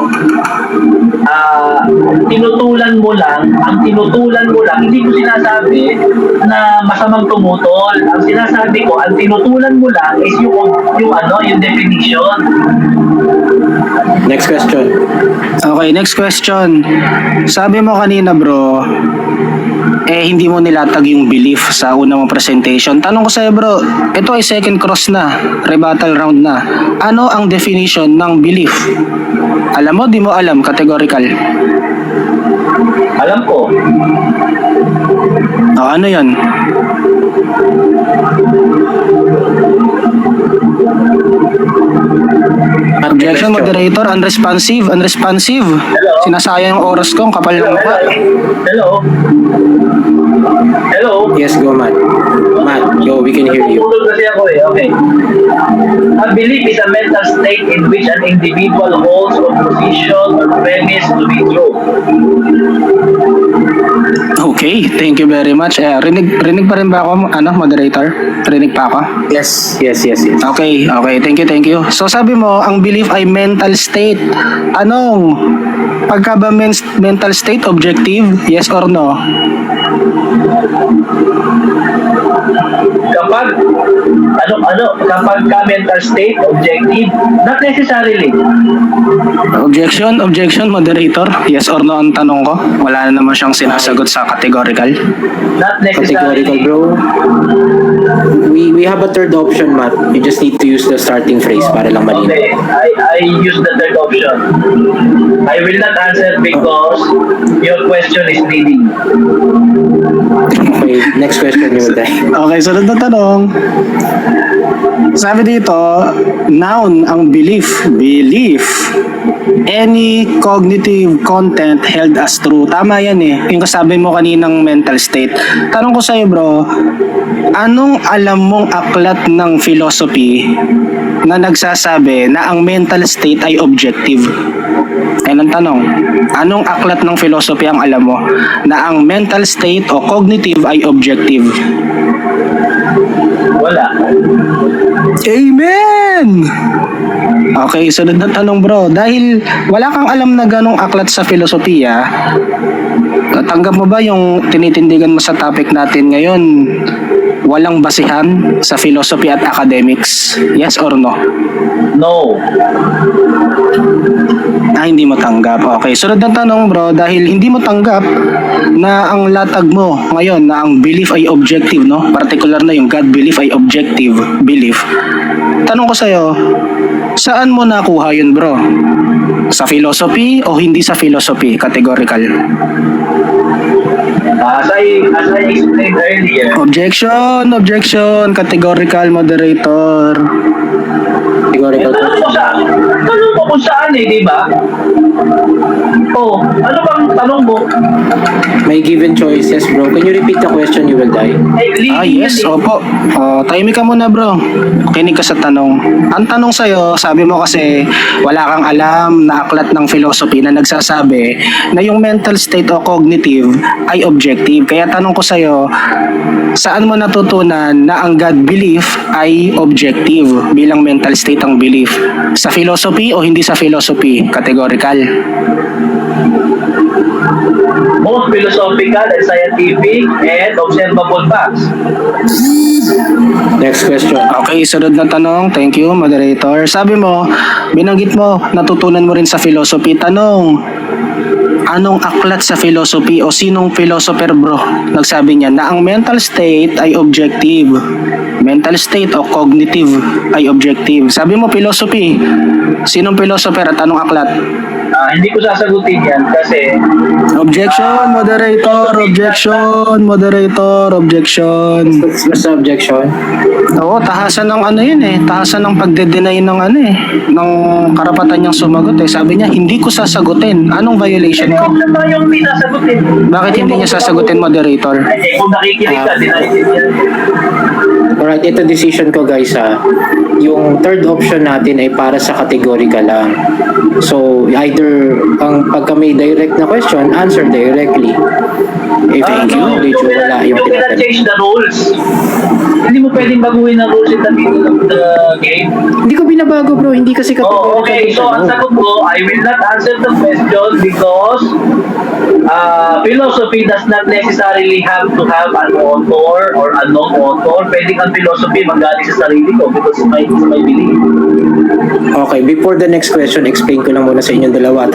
tinutulan mo lang, hindi ko sinasabi na masamang tumutol. Ang sinasabi ko, ang tinutulan mo lang is yung definition. Next question. Okay, next question. Sabi mo kanina bro, hindi mo nilatag yung belief sa unang mong presentation. Tanong ko sa'yo bro, ito ay second cross na, rebuttal round na. Ano ang definition ng belief? Alam mo, di mo alam, categorical. Alam ko. Ano yon? Objection, moderator, unresponsive. Hello? Sinasayang yung oras ko, ang kapal ng mukha. Hello? Yes, go Matt. Matt, go, we can hear you. Tutulog kasi ako okay. A belief is a mental state in which an individual holds a position or premise to be true. Okay, thank you very much. Rinig pa rin ba ako, moderator? Rinig pa ako? Yes. Okay, thank you. So sabi mo, ang belief ay mental state. Anong? Pagka ba mental state, objective? Yes or no? kapag ka mental state, objective, not necessarily. Objection, moderator. Yes or no ang tanong ko? Wala na naman siyang sinasagot sa categorical. Not Categorical, necessarily. bro. We have a third option, Matt. You just need to use the starting phrase para lang malinaw. Okay, I use the third option. I will not answer because your question is leading. Okay, next question you will die. Okay, sunod na tanong. Sabi dito, noun ang belief. Any cognitive content held as true. Tama yan eh. Yung kasabi mo kaninang mental state. Tanong ko sa'yo bro, anong alam mong aklat ng philosophy na nagsasabi na ang mental state ay objective? Ayun ang tanong. Anong aklat ng philosophy ang alam mo na ang mental state o cognitive ay objective? Wala. Amen! Okay, sunod na tanong bro. Dahil wala kang alam na ganong aklat sa filosofiya, tanggap mo ba yung tinitindigan mo sa topic natin ngayon walang basihan sa philosophy at academics? Yes or no? No. Hindi mo tanggap. Okay, sunod na tanong bro, dahil hindi mo tanggap na ang latag mo ngayon na ang belief ay objective, no? Particular na yung God belief ay objective belief. Tanong ko sa'yo, saan mo nakuha yun bro? Sa philosophy o hindi sa philosophy? Categorical. As I explained earlier, Objection, categorical moderator. Categorical. tanong mo kung saan eh, di ba? Oh, ano bang tanong mo? May given choices, bro. Can you repeat the question, you will die? Yes, opo. Tahimik ka muna bro. Kinig ka sa tanong. Ang tanong sa'yo, sabi mo kasi wala kang alam na aklat ng philosophy na nagsasabi na yung mental state o cognitive ay objective. Kaya tanong ko sa'yo, saan mo natutunan na ang God belief ay objective bilang mental state ang belief? Sa philosophy o hindi sa philosophy? Categorical. Both philosophical and scientific and observable facts. Next question. Okay, sunod na tanong. Thank you, moderator. Sabi mo, binanggit mo, natutunan mo rin sa philosophy. Tanong, anong aklat sa philosophy o sinong philosopher bro nagsabi niya na ang mental state ay objective? Mental state o cognitive ay objective. Sabi mo philosophy. Sinong philosopher at anong aklat? Hindi ko sasagutin yan kasi Objection, objection. What's the objection? Oo, tahasan ng ano yun eh. Tahasan ng pagde-deny ng ano eh. Ng karapatan niyang sumagot eh. Sabi niya, hindi ko sasagutin. Anong violation ko? huwag na tayong hindi nasagutin. Bakit hindi niya sasagutin, moderator? Kung nakikinig ka, dinahin yan. Alright, ito decision ko guys ha. Yung third option natin ay para sa categorical lang. So, either pagka may direct na question, answer directly. If medyo wala yung You cannot tinatanong. change the rules. Hindi mo pwedeng baguhin ang rules in the middle of the game. Hindi ko binabago bro, hindi kasi categorical. Oh, okay. So, ang sagot ko, I will not answer the question because philosophy does not necessarily have to have an author or a non-author. Pwedeng ang philosophy magaling sa sarili ko because it's my belief. Okay, before the next question, explain ko lang muna sa inyong dalawa.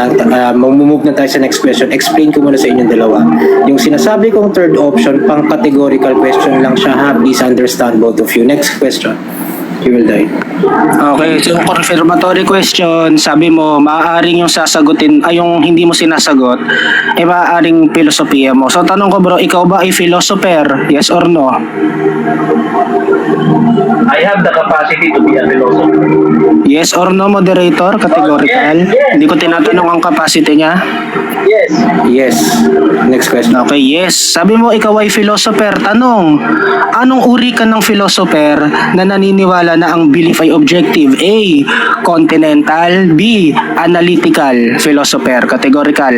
Mag-move na tayo sa next question. Explain ko muna sa inyong dalawa. Yung sinasabi kong third option, pang categorical question lang siya ha. Please understand both of you. Next question. You will die. Okay, so confirmatory question, sabi mo, maaaring yung sasagutin, ay yung hindi mo sinasagot, eh maaaring filosofiya mo. So tanong ko bro, ikaw ba ay philosopher? Yes or no? I have the capacity to be a philosopher. Yes or no, moderator? Categorical? Yes. Hindi ko tinatanong ang capacity niya. Yes. Yes. Next question. Okay, yes. Sabi mo, ikaw ay philosopher. Tanong, anong uri ka ng philosopher na naniniwala na ang belief ay objective? A. Continental. B. Analytical. Philosopher. Categorical.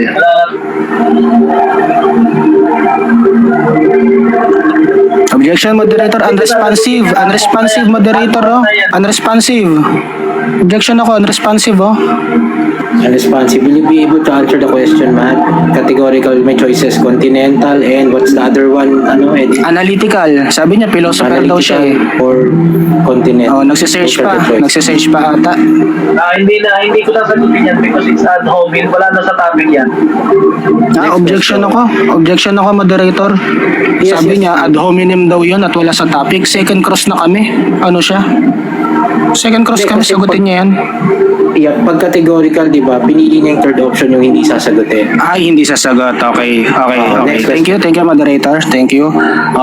Objection, moderator. Unresponsive. Unresponsive, moderator. Oh. Unresponsive. Objection ako. Unresponsive. Oh. Unresponsive. Will you be able to answer the question, Matt? Categorical, may choices. Continental and what's the other one? Eddie? Analytical. Sabi niya, philosopher daw siya eh. Or continental? Oh, nagsisearch Those are pa. the choices. Nagsisearch pa ata. Hindi ko sasagutin yan because it's ad hominem. Wala na sa topic yan. Objection ako, moderator. Yes, Sabi yes. niya, ad hominem daw yun at wala sa topic. Second cross na kami. Ano siya? Second cross Hindi, kami, kasi sagutin niya yan. Yeah, pag categorical, di ba, pinili niya yung third option yung hindi sasagutin. Ay, hindi sasagot. Okay. Next Thank you, moderator. Thank you.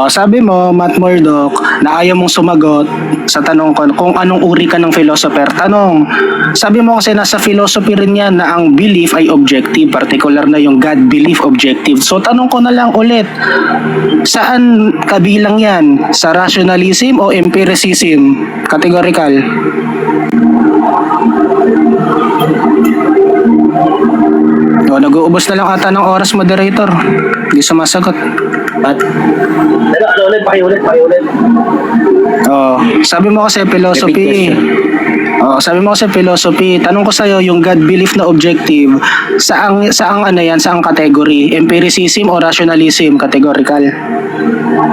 Sabi mo, Matt Murdock, na ayaw mong sumagot sa tanong ko kung anong uri ka ng philosopher. Tanong, sabi mo kasi nasa philosophy rin yan na ang belief ay objective, particular na yung God belief objective. So tanong ko na lang ulit, saan kabilang yan? Sa rationalism o empiricism? Categorical. Nag-uubos na lang ata ng oras, moderator. Hindi sumasagot. At Pakiulit. Sabi mo kasi philosophy. Sabi mo kasi philosophy. Tanong ko sa'yo, yung God belief na objective, saang category? Empiricism o rationalism? Categorical.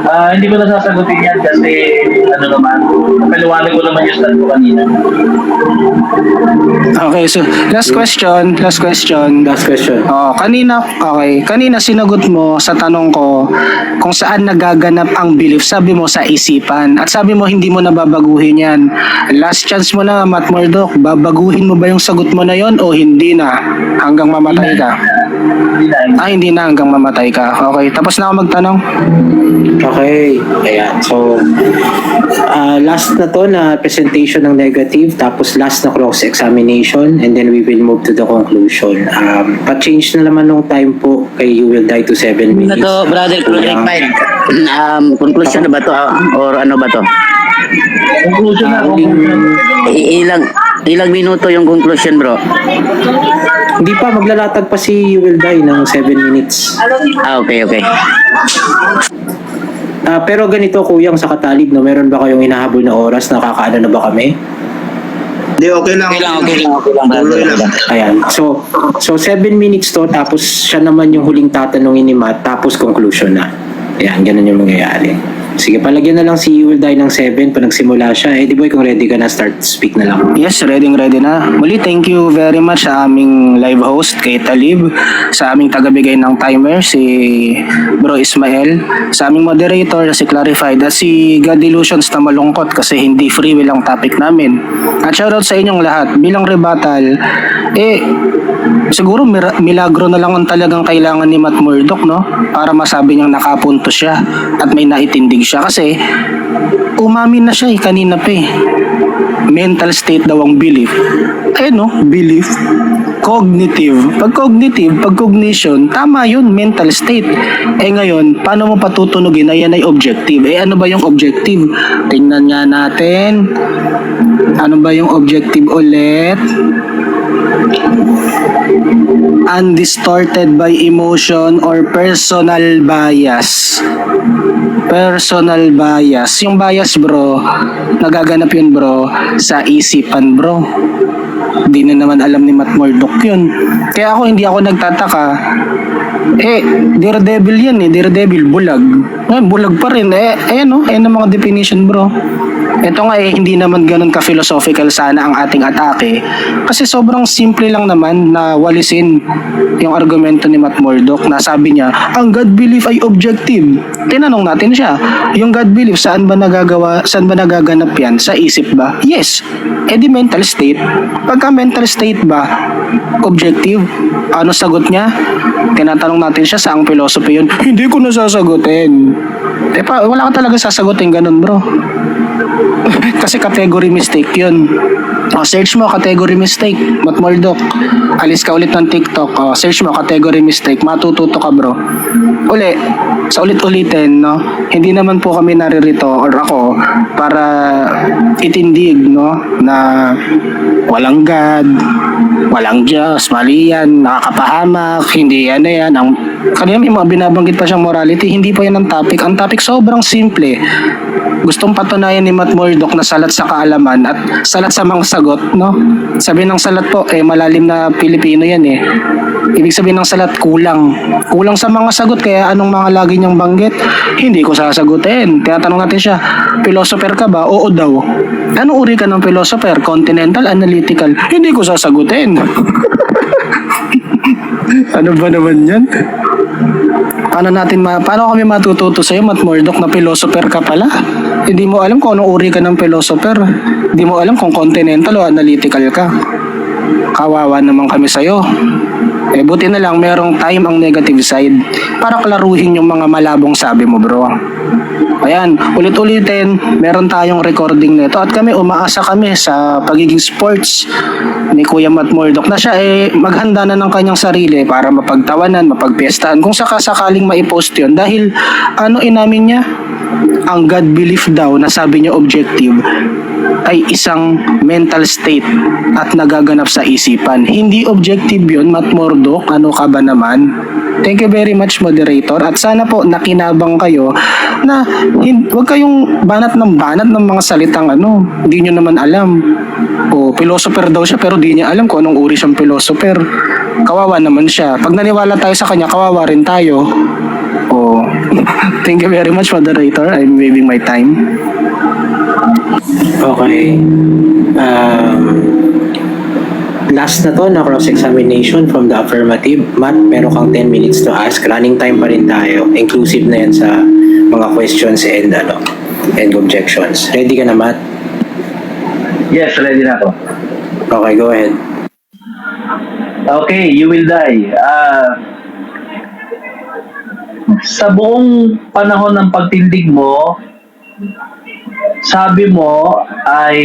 Hindi ko na sasagutin yan kasi paliwanag ko naman yung stand ko kanina. Okay, so last question. last question. Kanina sinagot mo sa tanong ko kung saan nagaganap ang belief. Sabi mo sa isipan. At sabi mo hindi mo nababaguhin yan. Last chance mo na, Matt Murdock. Babaguhin mo ba yung sagot mo na yon o hindi na? Hanggang mamatay ka? Hindi na hanggang mamatay ka. Okay, tapos na ako magtanong. Okay. Ayan. So, last na to na presentation ng negative, tapos last na cross-examination, and then we will move to the conclusion. Pa-change na naman ng time po kay You Will Die to 7 Ano minutes. to, brother, project 5. Conclusion na ba to? Or ano ba to? Conclusion na. Ilang minuto yung conclusion, bro? Hindi pa, maglalatag pa si You Will Die ng 7 minutes. Okay. Pero ganito, kuyang sa katalib, no, meron ba kayong hinahabol na oras? Nakakaano na ba kami? Hindi, okay lang, brother. Tuloy lang. Ayan. So 7 minutes to, tapos siya naman yung huling tatanungin ni Matt, tapos conclusion na. Ayan, ganun yung mangyayari. Sige, palagyan na lang si You Will Die ng 7 pag nagsimula siya. Eddie Boy, kung ready ka na, start speak na lang. Yes, ready na. Muli, thank you very much sa aming live host, kay Talib, sa aming tagabigay ng timer, si Bro Ismael, sa aming moderator, si Clarified, at si God Illusions na malungkot kasi hindi free will ang topic namin. At shoutout sa inyong lahat. Bilang rebuttal, siguro milagro na lang ang talagang kailangan ni Matt Murdock, no? Para masabi niyang nakapunto siya at may naitindig siya kasi umamin na siya kanina pa eh. Mental state daw ang belief. Belief. Cognitive. Pag cognition, tama yun, mental state. Ngayon, paano mo patutunugin na yan ay objective? Ano ba yung objective? Tingnan nga natin. Ano ba yung objective ulit? Undistorted by emotion or personal bias. Personal bias. Yung bias, bro, nagaganap yun, bro, sa isipan, bro. Di na naman alam ni Matt Murdock yun. Kaya hindi ako nagtataka. Daredevil yan Daredevil, bulag. Bulag pa rin. Ayan ang mga definition, bro. Ito nga hindi naman ganun ka-philosophical sana ang ating atake. Kasi sobrang simple lang naman na walisin yung argumento ni Matt Murdock na sabi niya, ang God belief ay objective. Tinanong natin siya, yung God belief saan ba nagaganap yan? Sa isip ba? Yes. Di mental state. Pagka mental state ba, objective? Ano sagot niya? Tinatanong natin siya saang philosophy yun. Hindi ko nasasagutin. Wala ka talaga sasagutin ganun, bro. Kasi category mistake yun. Search mo category mistake, Matt Murdock. Alis ka ulit ng TikTok. Search mo category mistake, matututo ka, bro. Sa ulit-ulitin, no? Hindi naman po kami naririto or ako para itindig, no, na walang God, walang Diyos, mali yan, nakakapahamak, hindi yan. Kanina may mga binabanggit pa siyang morality, hindi pa yan ang topic. Ang topic sobrang simple. gustong patunayan ni Matt Murdock na salat sa kaalaman at salat sa mga sagot, no? Sabi ng salat po, malalim na Pilipino yan eh. Ibig sabihin ng salat, kulang. Kulang sa mga sagot, kaya anong mga lagi niyang banggit? Hindi ko sasagutin. Tinatanong natin siya, philosopher ka ba? Oo daw. Anong uri ka ng philosopher? Continental, analytical? Hindi ko sasagutin. Ano ba naman yan? Paano kami matututo sa'yo, Matt Murdock, na philosopher ka pala? Hindi mo alam kung anong uri ka ng philosopher. Hindi mo alam kung continental o analytical ka. Kawawa naman kami sa'yo. Buti na lang merong time ang negative side para klaruhin yung mga malabong sabi mo, bro. Ayan, ulit-ulitin, meron tayong recording nito at kami umaasa kami sa pagiging sports ni Kuya Matt Murdock na siya maghanda na ng kanyang sarili para mapagtawanan, mapagpiestahan kung sakaling maipost yun dahil inamin niya, ang God belief daw na sabi niya objective ay isang mental state at nagaganap sa isipan. Hindi objective yun, Matt Murdock. Ano ka ba naman? Thank you very much, moderator. At sana po nakinabang kayo na huwag kayong banat ng mga salitang hindi nyo naman alam. Philosopher daw siya pero di niya alam kung anong uri siyang philosopher. Kawawa naman siya. Pag naniwala tayo sa kanya, kawawa rin tayo. Thank you very much, moderator. I'm waiving my time. Okay. Last na to na cross-examination from the affirmative. Matt, meron kang 10 minutes to ask. Running time pa rin tayo. Inclusive na yan sa mga questions and objections. Ready ka na, Matt? Yes, ready na ako. Okay, go ahead. Okay, you will die. Sa buong panahon ng pagtindig mo, sabi mo ay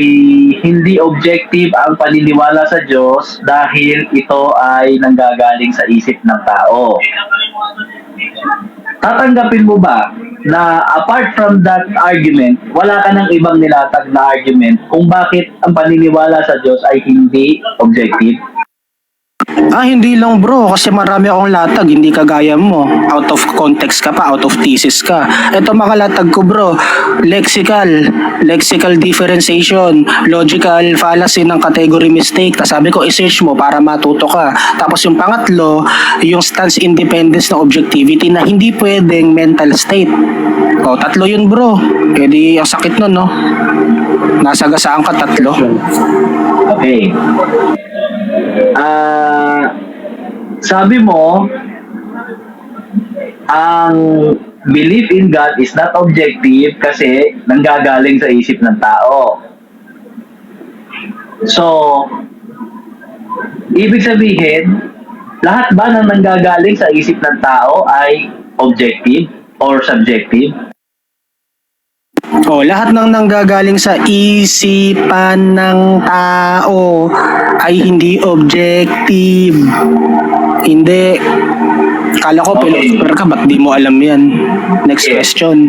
hindi objective ang paniniwala sa Diyos dahil ito ay nanggagaling sa isip ng tao. Tatanggapin mo ba na apart from that argument, wala ka ng ibang nilatag na argument kung bakit ang paniniwala sa Diyos ay hindi objective? Hindi lang bro, kasi marami akong latag, hindi kagaya mo. Out of context ka pa, out of thesis ka. Ito mga latag ko bro, lexical differentiation, logical fallacy ng category mistake. Tapos sabi ko, i-search mo para matuto ka. Tapos yung pangatlo, yung stance independence ng objectivity na hindi pwedeng mental state. Tatlo yun bro. Di ang sakit nun, no? Nasagasaan ka tatlo. Okay. Sabi mo, ang belief in God is not objective kasi nanggagaling sa isip ng tao. So, ibig sabihin, lahat ba ng nanggagaling sa isip ng tao ay objective or subjective? Lahat ng nanggagaling sa isipan ng tao ay hindi objective. Hindi. Kala ko philosopher ka, ba't di mo alam yan? Next question.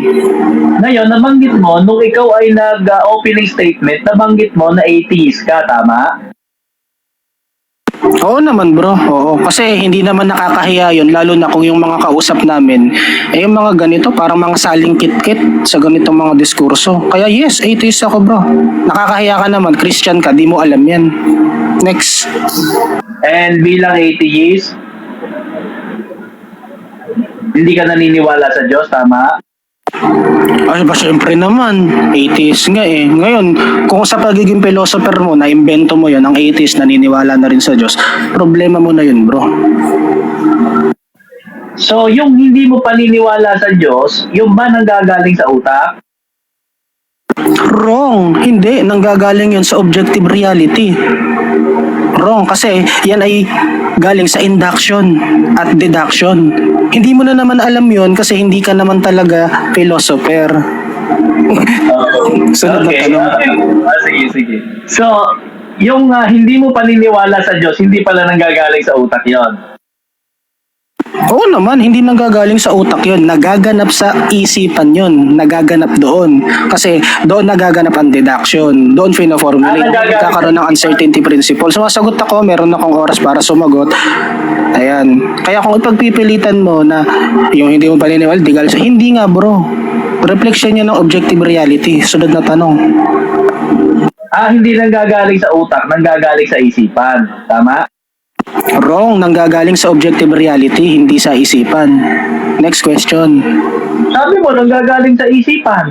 Ngayon, nabanggit mo, nung ikaw ay nag-opening statement, nabanggit mo na atheist ka, tama? Oo naman bro, oo. Kasi hindi naman nakakahiya yun, lalo na kung yung mga kausap namin, yung mga ganito, parang mga saling kit-kit sa ganitong mga diskurso. Kaya yes, atheist ako bro. Nakakahiya ka naman, Christian ka, di mo alam yan. Next. And bilang atheist, hindi ka naniniwala sa Diyos, tama? Ay ba, syempre naman, atheist nga eh. Ngayon, kung sa pagiging philosopher mo, na-invento mo yun, ang atheist naniniwala na rin sa Diyos, problema mo na yun bro. So, yung hindi mo paniniwala sa Diyos, yung ba nanggagaling sa utak? Wrong, hindi, nanggagaling yun sa objective reality. Wrong, kasi yan ay galing sa induction at deduction. Hindi mo na naman alam yun kasi hindi ka naman talaga philosopher. Sunod na tanong. Sige. So, yung hindi mo paniniwala sa Diyos, hindi pala nanggagaling sa utak yon. Oo naman, hindi nanggagaling sa utak yun. Nagaganap sa isipan yun. Nagaganap doon. Kasi doon nagaganap ang deduction. Doon fina-formulate. Nagkakaroon ng uncertainty principle. Sumasagot ako, meron akong oras para sumagot. Ayan. Kaya kung ipagpipilitan mo na yung hindi mo paniniwala, di galing sa hindi nga bro. reflection yan ng objective reality. Sunod na tanong. Hindi nanggagaling sa utak, nanggagaling sa isipan. Tama? Wrong, nanggagaling sa objective reality, hindi sa isipan. Next question. Sabi mo, nanggagaling sa isipan.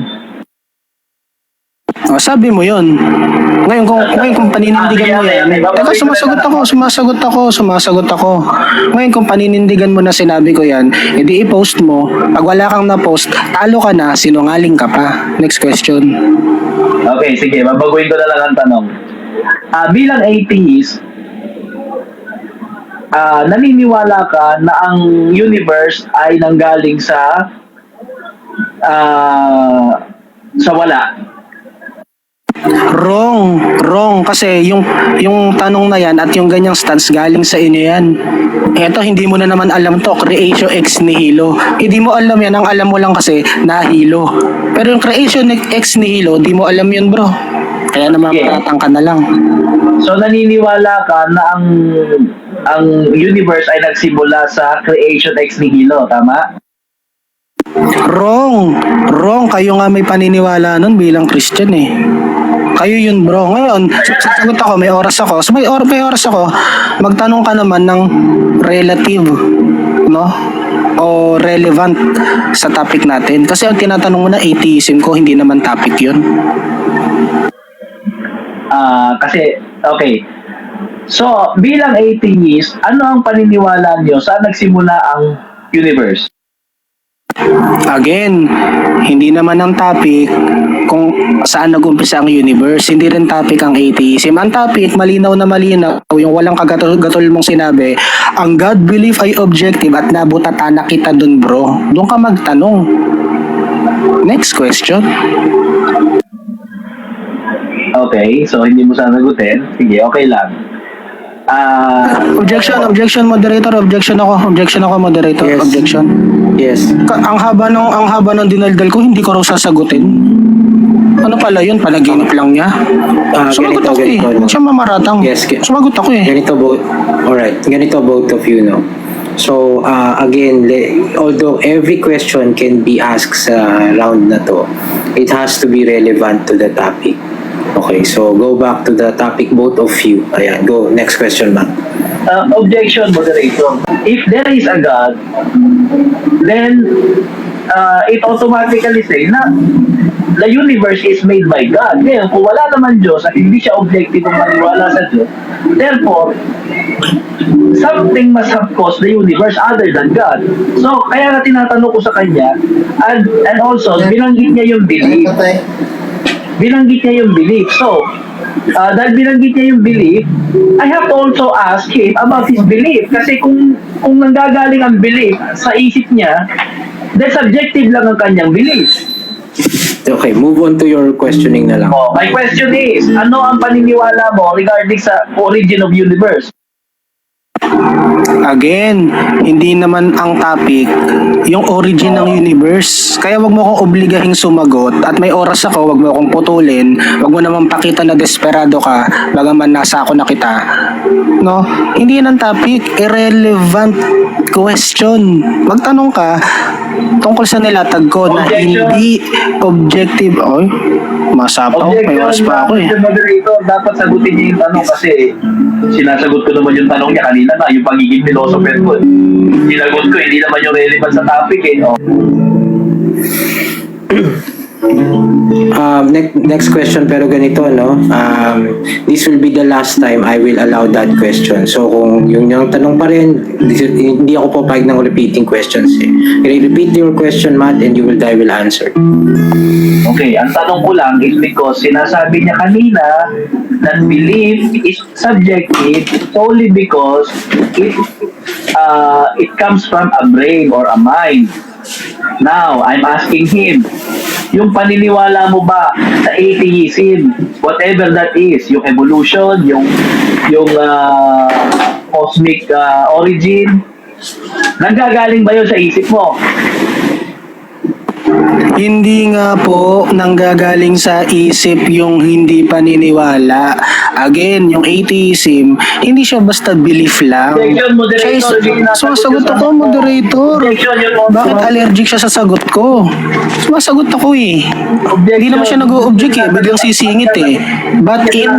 Sabi mo yon. Ngayon kung paninindigan mo yan, teka, sumasagot ako. Ngayon kung paninindigan mo na sinabi ko yan, edi i-post mo. Pag wala kang na-post, talo ka na, sinungaling ka pa. Next question. Okay, sige, babaguhin ko na lang ang tanong. Bilang atheist, naniniwala ka na ang universe ay nanggaling sa wala. Wrong. Kasi yung tanong na yan at yung ganyang stance galing sa inyo yan. Eto, hindi mo na naman alam to, creation ex nihilo. Hindi mo alam yan, ang alam mo lang kasi nahilo. Pero yung creation ex nihilo, di mo alam yun, bro. Kaya naman paratang ka na lang. So naniniwala ka na ang universe ay nagsimula sa creation ex nihilo, tama? Wrong. Kayo nga may paniniwala nun bilang Christian eh. Kayo yun, bro. Ngayon, sasagot ako, may oras ako. So may oras ako, magtanong ka naman ng relative, no? O relevant sa topic natin. Kasi ang tinatanong mo na atheism ko, hindi naman topic yun. Kasi, okay. So, bilang atheist, ano ang paniniwala niyo saan nagsimula ang universe? Again, hindi naman ang topic kung saan nag-umpisa ang universe. Hindi rin topic ang atheism. Ang topic, malinaw na malinaw, yung walang kagatol mong sinabi, ang God belief ay objective at nabutatan kita dun, bro. Doon ka magtanong. Next question. Okay, so hindi mo sasagutin. Sige, okay lang. Objection, moderator. Objection ako, moderator. Yes. Objection. Yes. Ang haba ng dinaldal ko, hindi ko raw sasagutin. Ano pala yun? Panaginip lang niya. Sumagot ako eh. Huwag siya mamaratang. Yes. Sumagot ako eh. Ganito both of you, no? So, again, although every question can be asked sa round na to, it has to be relevant to the topic. Okay, so go back to the topic, both of you. Ayan, go. Next question, ma'am. Objection, moderator. If there is a God, then it automatically say na the universe is made by God. Ngayon, kung wala naman Diyos at hindi siya objective kung maniwala sa Diyos, therefore, something must have caused the universe other than God. So, kaya na tinatanong ko sa kanya, and also, binanggit niya yung belief. So, dahil binanggit niya yung belief, I have to also ask him about his belief. Kasi kung nanggagaling ang belief sa isip niya, then subjective lang ang kanyang belief. Okay, move on to your questioning na lang. My question is, ano ang paniniwala mo regarding sa origin of universe? Again, hindi naman ang topic yung origin ng universe. Kaya wag mo akong obligahing sumagot at may oras ako, wag mo akong putulin, wag mo naman pakita na desperado ka, bagaman nasa ako na kita. No? Hindi yan ang topic, irrelevant question. Magtanong ka tungkol sa nilatag ko na hindi objective. Oy, masapaw, may oras pa ako eh. Moderator, dapat sagutin niya yung tanong kasi sinasagot ko naman yung tanong niya kanina na, yung pagiging philosopher ko. Sinagot ko, hindi naman yung relevant sa topic eh. No? Next question, pero ganito, no? This will be the last time I will allow that question. So kung yung tanong pa rin, hindi ako papayag ng repeating questions eh. Repeat your question, Matt, and you will answer. Okay, ang tanong ko lang is because sinasabi niya kanina that belief is subjective solely because it comes from a brain or a mind. Now, I'm asking him, yung paniniwala mo ba sa atheism, whatever that is, yung evolution, yung cosmic origin, nanggagaling ba yun sa isip mo? Hindi nga po nanggagaling sa isip yung hindi paniniwala. Again, yung atheism, hindi siya basta belief lang. Objection, moderator. Siya is, Hindi nasagot sumasagot yung ako, sagot mo. moderator. Objection, yun mo. Bakit allergic siya sa sagot ko? Sumasagot ako eh. Hindi naman siya nag-o-object eh. Biglang sisingit eh. But in,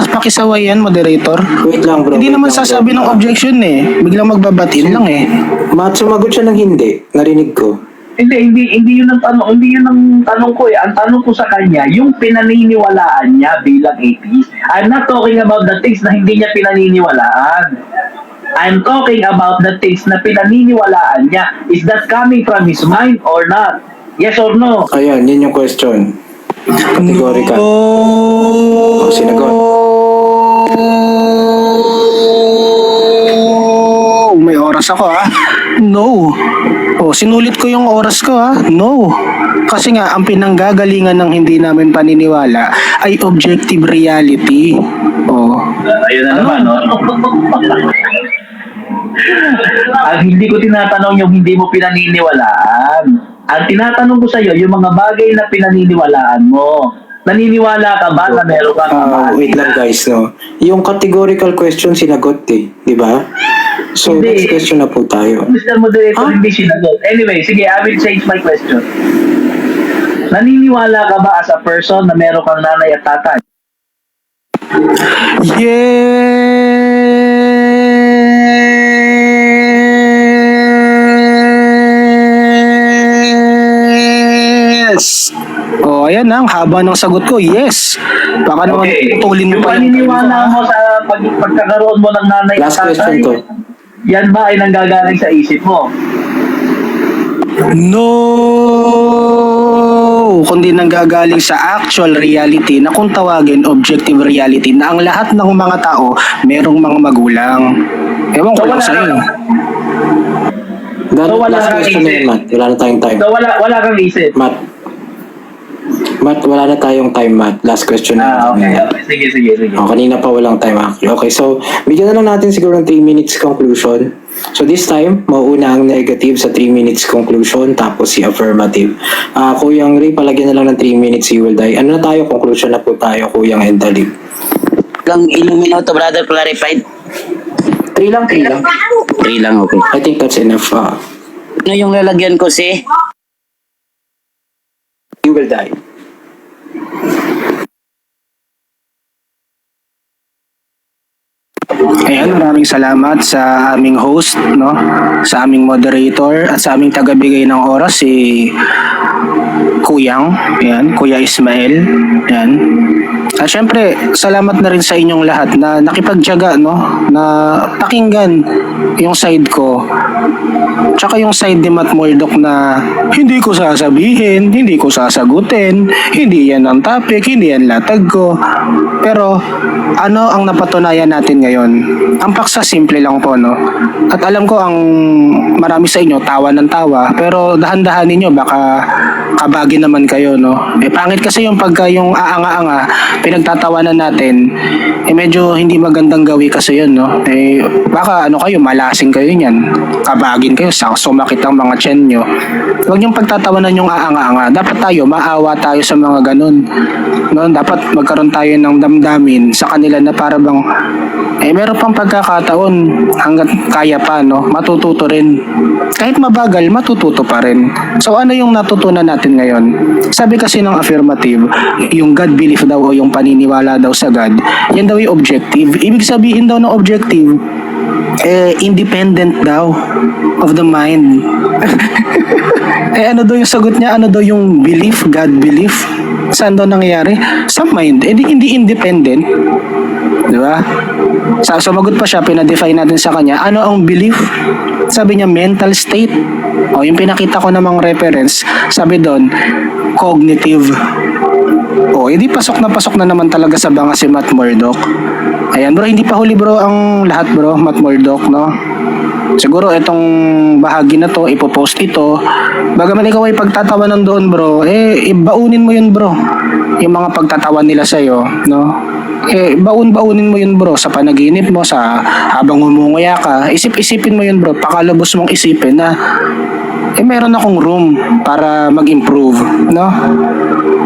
pakisaway yan, moderator. Wait lang bro. Hindi wait naman lang, sasabi bro. ng objection eh. Biglang magbabatin lang eh. Matt, sumagot siya ng hindi. Narinig ko. Hindi yun ang tanong ko eh. Ang tanong ko sa kanya, yung pinaniniwalaan niya bilang atheist. I'm not talking about the things na hindi niya pinaniniwalaan. I'm talking about the things na pinaniniwalaan niya. Is that coming from his mind or not? Yes or no? Ayan, yun yung question. Categorical. Oh, sinagot. May oras ako ah. No. Oh, sinulit ko yung oras ko ah. No. Kasi nga, ang pinanggagalingan ng hindi namin paniniwala ay objective reality. Oh. Ayun na naman, no? Ang hindi ko tinatanong yung hindi mo pinaniniwalaan. Ang tinatanong ko sa iyo, yung mga bagay na pinaniniwalaan mo. Naniniwala ka ba na meron kang kamali? Wait lang guys, no. Yung categorical question sinagot eh, di ba? So, Hindi. next question na po tayo. Mr. Moderator, Huh? hindi sinagot. Anyway, sige, I will change my question. Naniniwala ka ba as a person na meron kang nanay at tatay? Yes! Oh, ayan na, ang haba ng sagot ko. Yes! Baka naman tulin mo Yung pa yung paniniwala mo sa pagkakaroon mo ng nanay Last at tatay, question to. yan ba ay nanggagaling sa isip mo? No! Kundi nanggagaling sa actual reality na kung tawagin objective reality na ang lahat ng mga tao merong mga magulang. Ewan ko So, lang wala sa'yo. That, So, wala last kang question na isip. yun, Matt. Wala na tayong time. So wala kang isip. Matt, wala na tayong time, Matt. Last question na. Okay. Sige. Oh, kanina pa walang time actually. Okay, so bigyan na lang natin siguro ng 3 minutes conclusion. So this time, mauuna ang negative sa 3 minutes conclusion, tapos si affirmative. Kuyang Ray, palagyan na lang ng 3 minutes, he will die. Ano na tayo? Conclusion na po tayo, Kuyang Endalib. Ilang minuto, brother, clarified? 3 lang. 3 lang, okay. I think that's enough. Ano yung lalagyan ko si? He will die. Ayan, maraming salamat sa aming host, no? Sa aming moderator at sa aming tagabigay ng oras si Kuyang, yan, Kuya Ismael, yan. At syempre, salamat na rin sa inyong lahat na nakipagtiyaga, no? Na pakinggan yung side ko. Tsaka yung side ni Matt Murdock na hindi ko sasabihin, hindi ko sasagutin, hindi yan ang topic, hindi yan latag ko. Pero ano ang napatunayan natin ngayon? Ang paksa simple lang po, no? At alam ko ang marami sa inyo tawa ng tawa, pero dahan-dahanin nyo baka kabagi naman kayo, no? Pangit kasi yung pagka yung aanga-anga, pinagtatawanan natin, medyo hindi magandang gawi kasi yun, no? Baka ano kayo, malasing kayo niyan, kabagin kayo, sumakit ang mga tiyan nyo. Huwag yung pagtatawanan yung aanga-anga. Dapat tayo, maawa tayo sa mga ganun. No? Dapat magkaroon tayo ng damdamin sa kanila na para bang meron pang pagkakataon hanggat kaya pa, no? Matututo rin. Kahit mabagal, matututo pa rin. So ano yung natutunan natin ngayon? Sabi kasi ng affirmative, yung God belief daw o yung paniniwala daw sa God, yan daw yung objective. Ibig sabihin daw ng objective, independent daw of the mind. Ano daw yung sagot niya? Ano daw yung belief? God belief? Saan daw nangyayari? Sa mind. Hindi independent. Di ba? Sumagot pa siya, pinadefine natin sa kanya. Ano ang belief? Sabi niya, mental state. O, yung pinakita ko namang reference, sabi doon, cognitive. O, hindi pasok na naman talaga sa banga si Matt Murdock. Ayan bro, hindi pa huli bro ang lahat bro, Matt Murdock, no? Siguro itong bahagi na to, ipopost ito. Bagaman ikaw ay pagtatawanan doon bro, ibaunin mo yun bro. Yung mga pagtatawan nila sa'yo, no? Baunin mo yun bro sa panaginip mo, sa habang humunguya ka, isip-isipin mo yun bro, pakalabos mong isipin na meron akong room para mag-improve, no?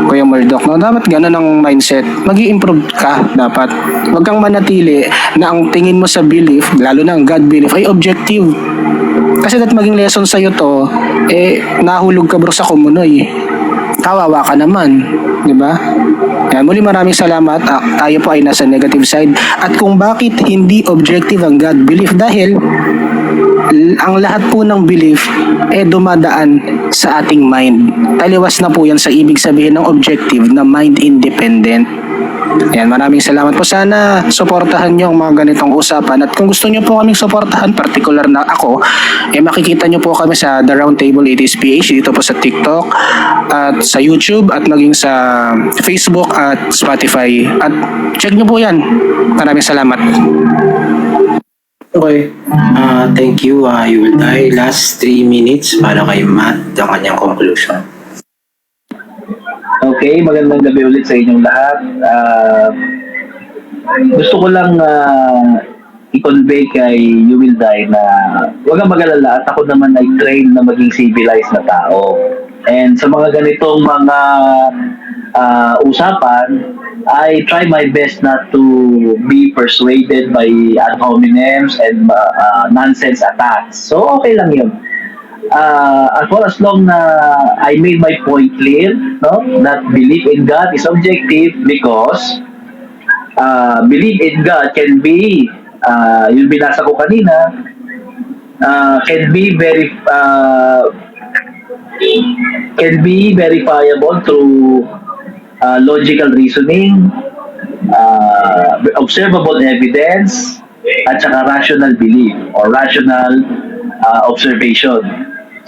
Kuya Murdoch, no? Dapat ganun ang mindset. Mag-i-improve ka, dapat. Huwag kang manatili na ang tingin mo sa belief, lalo na ang God belief, ay objective. Kasi that maging lesson sa'yo to, nahulog ka bro sa kumunoy. Kawawa ka naman, di ba? Yan, muli maraming salamat. Tayo po ay nasa negative side. At kung bakit hindi objective ang God belief, dahil ang lahat po ng belief dumadaan sa ating mind. Taliwas na po yan sa ibig sabihin ng objective na mind independent. Ayan, maraming salamat po. Sana suportahan nyo ang mga ganitong usapan. At kung gusto nyo po kaming suportahan, particular na ako, makikita nyo po kami sa The Roundtable 80s PH dito po sa TikTok at sa YouTube at maging sa Facebook at Spotify. At check nyo po yan. Maraming salamat. Okay. Thank you. You will die. Last 3 minutes para kay Matt ang kanyang conclusion. Okay, magandang gabi ulit sa inyong lahat. Gusto ko lang i-convey kay You Will Die na huwag kang mag-alala at ako naman ay trained na maging civilized na tao. And sa mga ganitong mga usapan, I try my best not to be persuaded by ad hominems and nonsense attacks. So okay lang yun. As long na I made my point clear, no, that belief in God is objective because belief in God can be, yung binasa ko kanina, can be verifiable through logical reasoning, observable evidence, at saka rational belief or rational observation.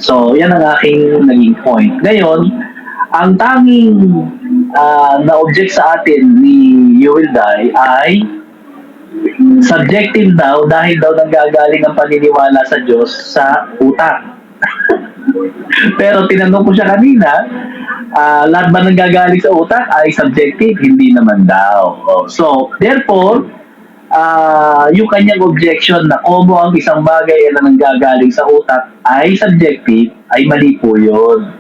So, yan ang aking naging point. Ngayon, ang tanging na-object sa atin ni You Will Die ay subjective daw dahil daw nanggagaling ang paniniwala sa Diyos sa utak. Pero tinanong ko siya kanina, lahat ba nanggagaling sa utak ay subjective? Hindi naman daw. So, therefore, yung kanyang objection na kung ang isang bagay na nanggagaling sa utak ay subjective, ay mali po yun.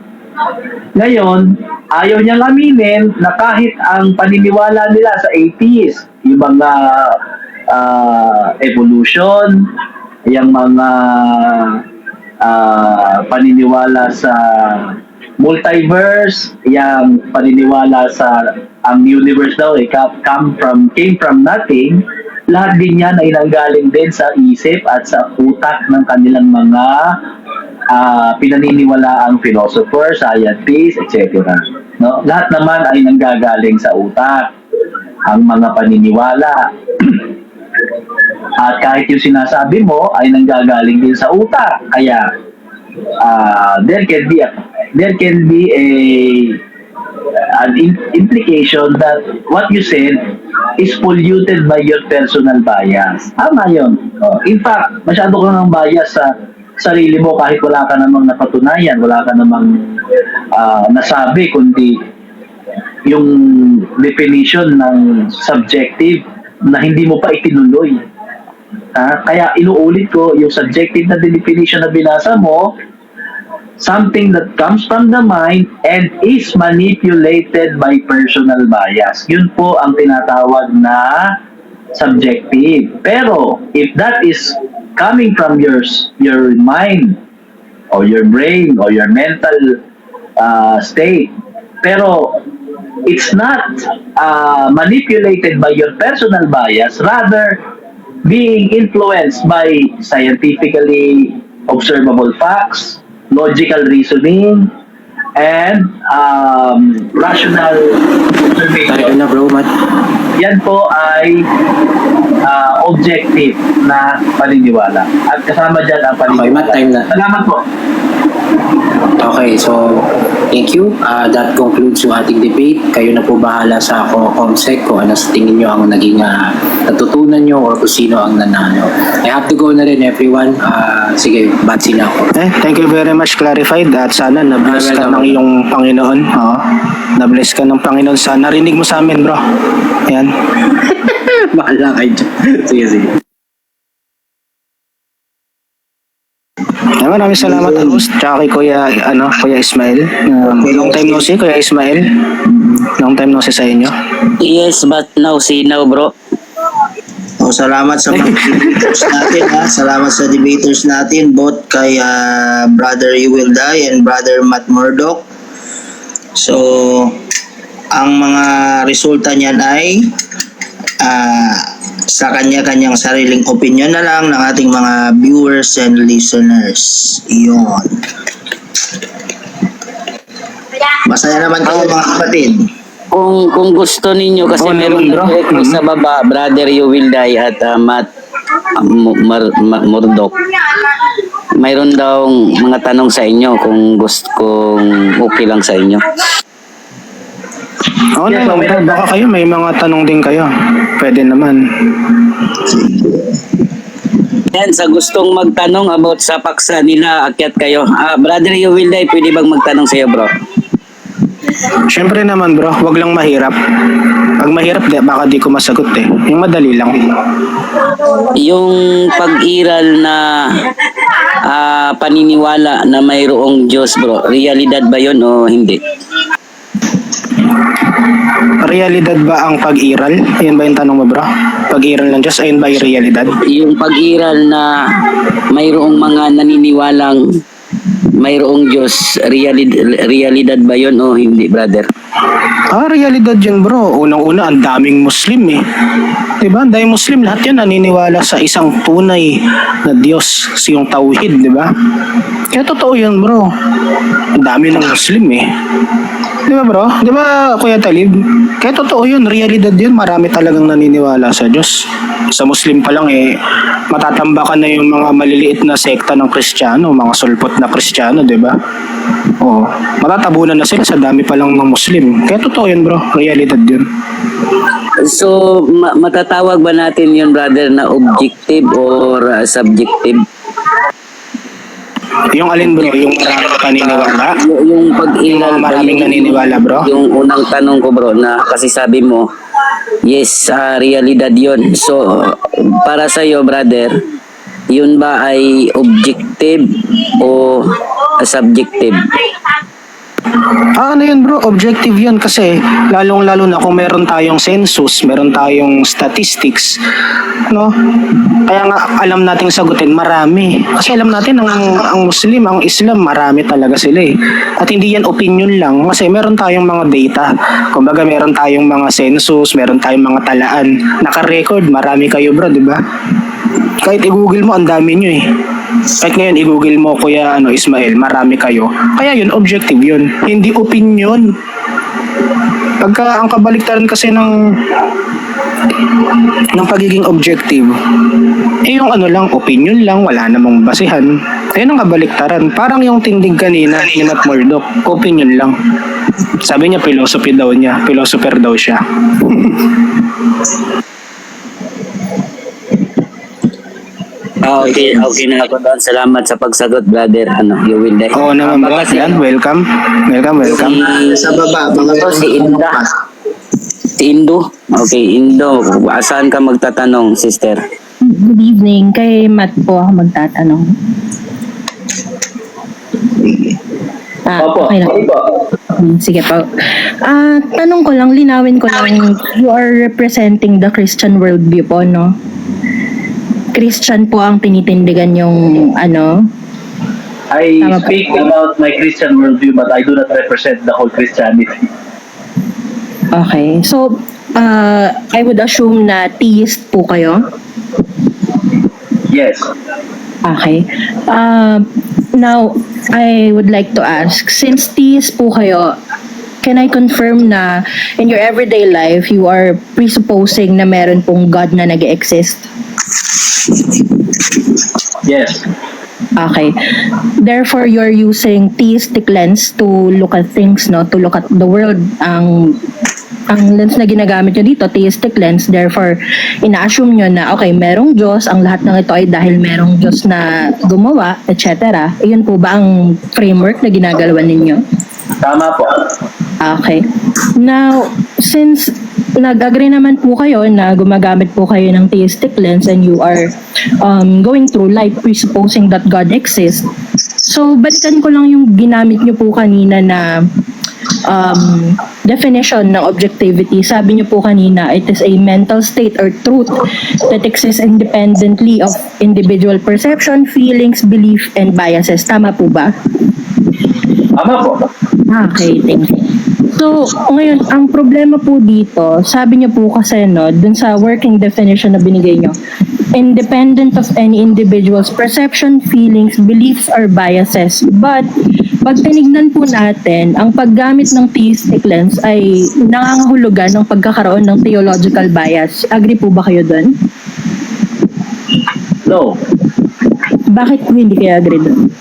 Ngayon, ayaw niyang aminin na kahit ang paniniwala nila sa atheist, yung mga evolution, yung mga paniniwala sa multiverse, yung paniniwala sa ang universe daw came from nothing, lahat din yan ay nanggaling din sa isip at sa utak ng kanilang mga pinaniniwalaang philosopher, scientist, etc. No? Lahat naman ay nanggagaling sa utak ang mga paniniwala. At kahit yung sinasabi mo ay nanggagaling din sa utak. Kaya there can be an implication that what you said is polluted by your personal bias. Tama yun. In fact, masyado kang bias sa sarili mo kahit wala ka namang napatunayan, wala ka namang nasabi, kundi yung definition ng subjective na hindi mo pa itinuloy. Kaya inuulit ko, yung subjective na definition na binasa mo, something that comes from the mind and is manipulated by personal bias. Yun po ang tinatawag na subjective. Pero, if that is coming from your mind or your brain or your mental state, pero it's not manipulated by your personal bias, rather being influenced by scientifically observable facts, logical reasoning, and rational observation. Tayo na bro, Matt. Yan po ay objective na paniniwala. At kasama dyan ang paniniwala. Okay, Matt, time na. Salamat po. Okay, so thank you. That concludes yung ating debate. Kayo na po bahala sa COMSEC kung ano sa tingin nyo ang naging natutunan nyo or kung sino ang nanalo. I have to go na rin everyone. Sige, batsi na ako. Thank you very much, clarified. At sana na-bless ka ng iyong Panginoon. Na-bless ka ng Panginoon. Sana narinig mo sa amin, bro. Ayan. Bahala kayo dyan. Sige, sige. Maraming salamat, host, tsaka kay Kuya Ismail. Long time no see, Kuya Ismail. Long time no see sa inyo. Yes, but now see now, bro. Salamat sa mga debaters natin, ha. Salamat sa debaters natin, both kay Brother Yuwilday and Brother Matt Murdoch. So, ang mga resulta niyan ay sa kanya-kanyang sariling opinion na lang ng ating mga viewers and listeners. Iyon. Masaya naman kayo mga kapatid. Kung gusto ninyo kasi Oo meron naman, bro. request sa baba, Brother Yuwilday at Matt Murdoch. Mayroon daw mga tanong sa inyo kung okay lang sa inyo. Oo naman, bro. Baka kayo may mga tanong din kayo. Pwede naman. Yan, sa gustong magtanong about sa paksa nila, akyat kayo. Brother Yuwilday, pwede bang magtanong sa iyo, bro? Siyempre naman, bro. Wag lang mahirap. Pag mahirap, baka di ko masagot eh. Yung madali lang. Yung pag-iral na paniniwala na mayroong Diyos, bro, realidad ba yun o hindi? Realidad ba ang pag-iral? Ayun ba yung tanong mo, bro? Pag-iral ng Diyos, ayun ba yung realidad? Yung pag-iral na mayroong mga naniniwalang mayroong Diyos, realidad ba yun o hindi, brother? Realidad yun, bro. Unang-una, ang daming Muslim eh. Diba? Ang daming Muslim, lahat yan naniniwala sa isang tunay na Diyos, yung Tauhid, diba? Kaya totoo yun, bro. Ang dami ng Muslim eh. Diba, bro? Diba, Kuya Talib? Kaya totoo yun, realidad yun. Marami talagang naniniwala sa Diyos. Sa Muslim pa lang eh, matatambakan na yung mga maliliit na sekta ng Kristiyano, mga sulpot na Kristiyano, diba? Oo. Matatabunan na sila sa dami pa lang ng Muslim. Kaya totoo yun, bro. Realidad yun. So, matatawag ba natin yun, brother, na objective or subjective? Yung alin, bro? Yung maraming naniniwala? Yung pag-iral, Yung mga maraming naniniwala, bro? Yung unang tanong ko, bro, na kasi sabi mo, yes, realidad yun. So, para sa iyo, brother, yun ba ay objective o subjective? Ano yun, bro? Objective yun kasi lalong-lalo na kung meron tayong census, meron tayong statistics, no? Kaya nga alam nating sagutin, marami. Kasi alam natin ang Muslim, ang Islam, marami talaga sila eh. At hindi yan opinion lang kasi meron tayong mga data. Kumbaga meron tayong mga census, meron tayong mga talaan. Naka-record, marami kayo, bro, di ba? Kahit i-google mo, ang dami nyo eh. Kahit ngayon, i-google mo, Kuya Ismail, marami kayo. Kaya yun, objective yun. Hindi opinion. Pagka ang kabaliktaran kasi ng pagiging objective, yung lang, opinion lang, wala namang basihan. Ayun ang kabaliktaran. Parang yung tindig kanina ni Matt Murdoch, opinion lang. Sabi niya, philosopher daw siya. Okay na ako doon. Salamat sa pagsagot, brother. Yuwilday. Oo naman, bro. Yan, welcome. Welcome. Sa baba, mga Si Inda. Si Indo. Okay, Indo. Saan ka magtatanong, sister? Good evening. Kay Matt po ako magtatanong. Opo. Okay lang. Sige po. Tanong ko lang, linawin ko lang, you are representing the Christian worldview po, no? Christian po ang tinitindigan yung I speak about my Christian worldview, but I do not represent the whole Christianity. Okay. So, I would assume na theist po kayo? Yes. Okay. Now, I would like to ask, since theist po kayo, can I confirm na in your everyday life, you are presupposing na meron pong God na nag-exist? Yes. Okay. Therefore, you're using theistic lens to look at things, no? To look at the world. Ang lens na ginagamit nyo dito, theistic lens. Therefore, ina-assume nyo na, okay, merong Diyos. Ang lahat ng ito ay dahil merong Diyos na gumawa, etc. Iyon po ba ang framework na ginagalawan ninyo? Tama po. Okay. Now, since nag-agree naman po kayo na gumagamit po kayo ng theistic lens and you are going through life presupposing that God exists. So, balikan ko lang yung ginamit niyo po kanina na definition ng objectivity. Sabi niyo po kanina, it is a mental state or truth that exists independently of individual perception, feelings, belief, and biases. Tama po ba? Tama po. Okay, thank you. So, ngayon, ang problema po dito, sabi niyo po kasi, no, dun sa working definition na binigay niyo, independent of any individual's perception, feelings, beliefs, or biases. But, pag tinignan po natin, ang paggamit ng theistic lens ay nangangahulugan ng pagkakaroon ng theological bias. Agree po ba kayo dun? No. Bakit po hindi kayo agree dun?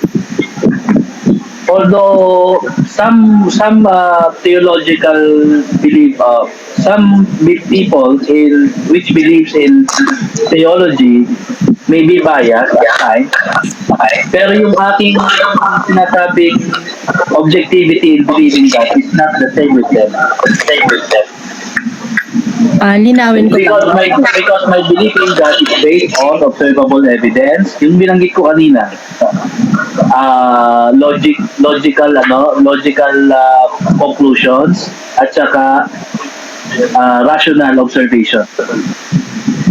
Although some theological belief, some people in which believes in theology may be biased at times. Pero yung ating sinasabing objectivity in believing God is not the same with them. Linawin ko Because my belief in God is based on observable evidence. Yung binanggit ko kanina, logical conclusions at saka rational observation.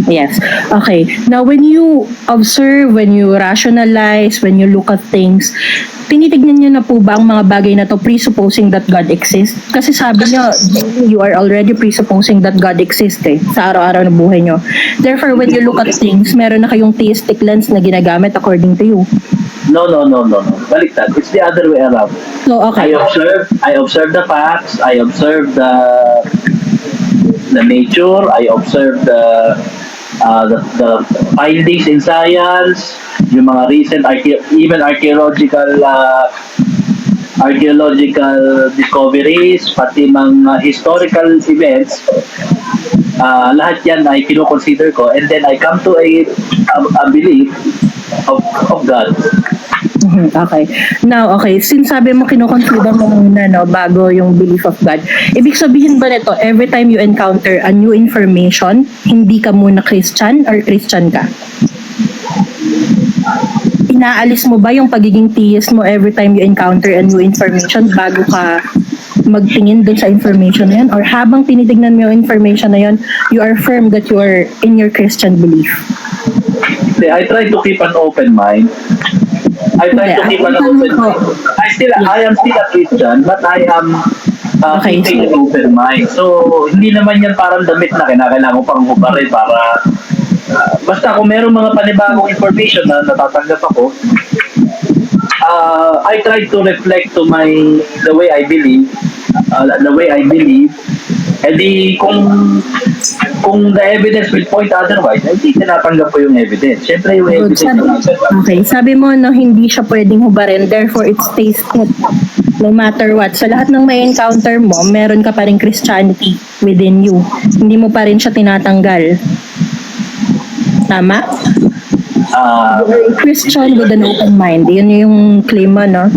Yes. Okay. Now, when you observe, when you rationalize, when you look at things, tinitignan niyo na po ba ang mga bagay na to presupposing that God exists? Kasi sabi niyo, you are already presupposing that God exists sa araw-araw na buhay niyo. Therefore, when you look at things, meron na kayong theistic lens na ginagamit according to you. No. Baliktad. It's the other way around. So, okay. I observe the facts. I observe the nature. I observe the findings in science, yung mga recent even archaeological discoveries, pati mga historical events. Lahat yan ay kino-consider ko, and then I come to a belief of God. Okay. Now, okay, since sabi mo kinoconsider mo muna, no, bago yung belief of God, ibig sabihin ba nito, every time you encounter a new information, hindi ka muna Christian or Christian ka? Inaalis mo ba yung pagiging theist mo every time you encounter a new information bago ka magtingin dun sa information na yun? Or habang tinitignan mo yung information na yun, you are firm that you are in your Christian belief? I try to keep an open mind. I am still a Christian, but I am keeping an open mind. So, hindi naman yan parang damit na kinakailangan ko pang hubarin para basta kung meron mga panibagong information na natatanggap ako, I try to reflect to the way I believe, and kung the evidence will point otherwise, hindi tinatanggap ko yung evidence. Siyempre yung evidence. Okay, sabi mo no, hindi siya pwedeng hubarin, therefore it stays put no matter what. Sa lahat ng may encounter mo, meron ka pa rin Christianity within you. Hindi mo pa rin siya tinatanggal. Tama? Christian with an open mind. Yun yung claim mo, no?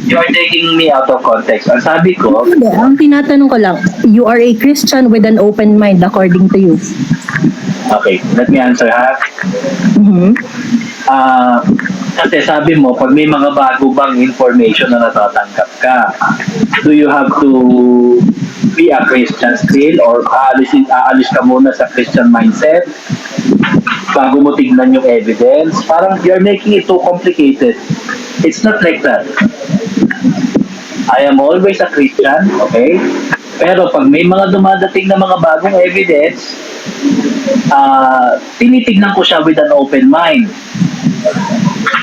You are taking me out of context. Ang sabi ko, Hindi, ang tinatanong ko lang, you are a Christian with an open mind according to you. okay, let me answer ha. Mhm. Kasi sabi mo, pag may mga bago bang information na natatanggap ka, do you have to be a Christian still or aalis ka muna sa Christian mindset bago mo tignan yung evidence? Parang you're making it too complicated. It's not like that. I am always a Christian, okay? Pero pag may mga dumadating na mga bagong evidence, tinitignan ko siya with an open mind.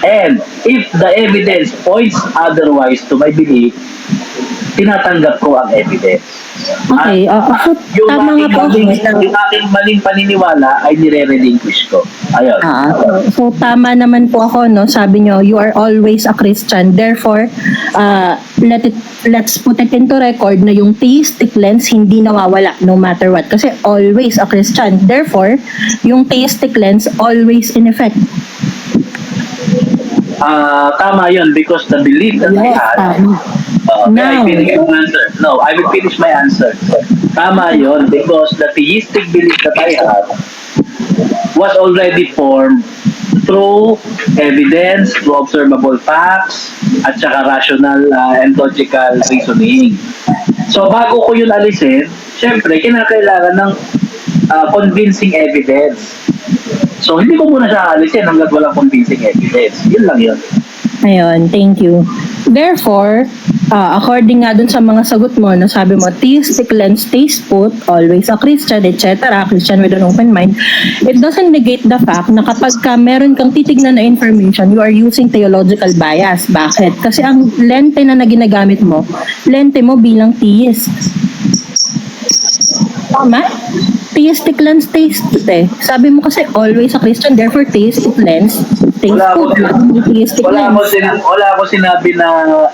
And if the evidence points otherwise to my belief, tinatanggap ko ang evidence. Okay, Yung tama nga po. yung aking maling paniniwala ay nire-relinquish ko. Ayun. So tama naman po ako, no? Sabi nyo, you are always a Christian. Therefore, let's put it into record na yung theistic lens hindi nawawala no matter what. Kasi always a Christian. Therefore, yung theistic lens always in effect. Tama yun because the belief that I had, Now, I binigay yung answer. No, I will finish my answer. Tama yon, because the theistic belief that I have was already formed through evidence, through observable facts, at saka rational and logical reasoning. So bago ko yun alisin, syempre, kinakailangan ng convincing evidence. So hindi ko muna siya alisin hanggat walang convincing evidence. Yun lang yun. Ayun, thank you. Therefore, according nga dun sa mga sagot mo, na sabi mo, theistic lens stays put, always a Christian, etc., Christian with an open mind, it doesn't negate the fact na kapag ka meron kang titignan na information, you are using theological bias. Bakit? Kasi ang lente na ginagamit mo, lente mo bilang theist. Tama? Theistic lens stays put eh. Sabi mo kasi always a Christian, therefore theistic lens stays put. Theistic lens. Wala ako sinabi na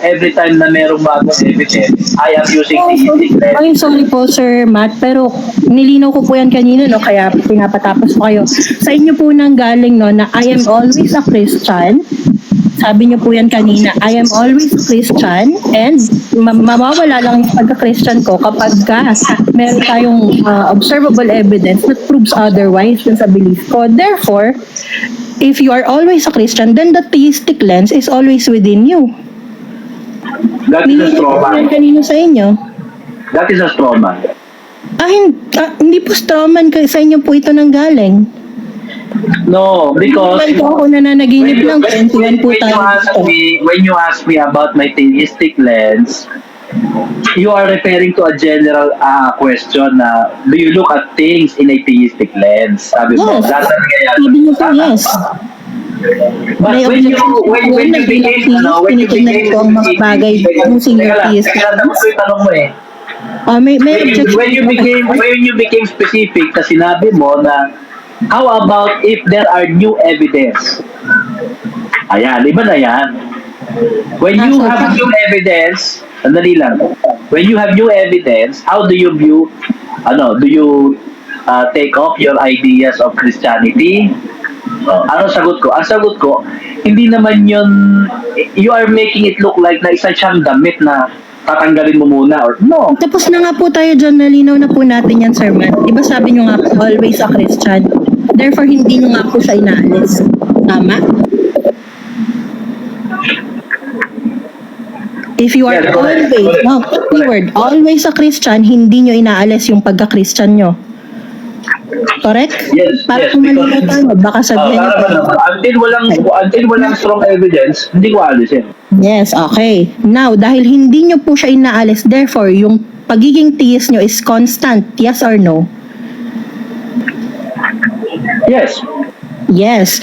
every time na merong bagong evidence, I am using theistic lens. Ay, sorry po Sir Matt, pero nilinaw ko po yan kanina, no, kaya pinapatapos ko kayo. Sa inyo po nang galing, no, na I am always a Christian. Sabi niyo po yan kanina, I am always a Christian, and mawawala lang yung pagka-Christian ko kapag meron tayong observable evidence that proves otherwise dun sa belief ko. Therefore, if you are always a Christian, then the theistic lens is always within you. That is a straw Nilinaw ko yan man. kanina sa inyo. That is a straw man. Hindi po strawman, sa inyo po ito nang galing. No, because Hindi po ako nananaginip lang, 21 po tayo. when you ask me about my theistic lens, you are referring to a general question na do you look at things in a theistic lens? Sabi mo, Yes. that's ang nangyayari. Sabi niyo po, yes. But May when you objection when po when you na bilang became theist, when you tinitingnan became ko ang mga bagay using your theistic teka lang, tapos ko yung tanong mo eh. May objection. When you became specific, kasi sinabi mo na how about if there are new evidence? Ayan, iba na yan. When you have new evidence, sandali lang. When you have new evidence, how do you view, do you take off your ideas of Christianity? Ano sagot ko? Ang sagot ko, hindi naman yun, you are making it look like na isa siyang damit na tatanggalin mo muna or no. Tapos na nga po tayo dyan, nalinaw na po natin yan, Sir Matt. Diba sabi nyo nga, always a Christian. Therefore, hindi nyo nga po siya inaalis. Tama? If you are Yes, correct, always, correct. no, keyword, always a Christian, hindi nyo inaalis yung pagka-Christian nyo. Correct? Yes, Para yes, kung because- malinaw tayo, baka sabihin nyo. Until walang strong evidence, hindi ko alisin. Yes, okay. Now, dahil hindi nyo po siya inaalis, therefore, yung pagiging theist nyo is constant, yes or no? Yes. Yes.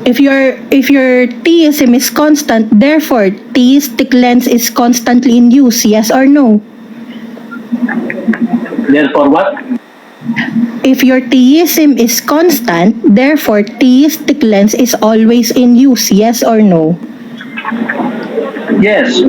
If your theism is constant, therefore, theistic lens is constantly in use, yes or no? Therefore what? If your theism is constant, therefore, theistic lens is always in use, yes or no? Yes.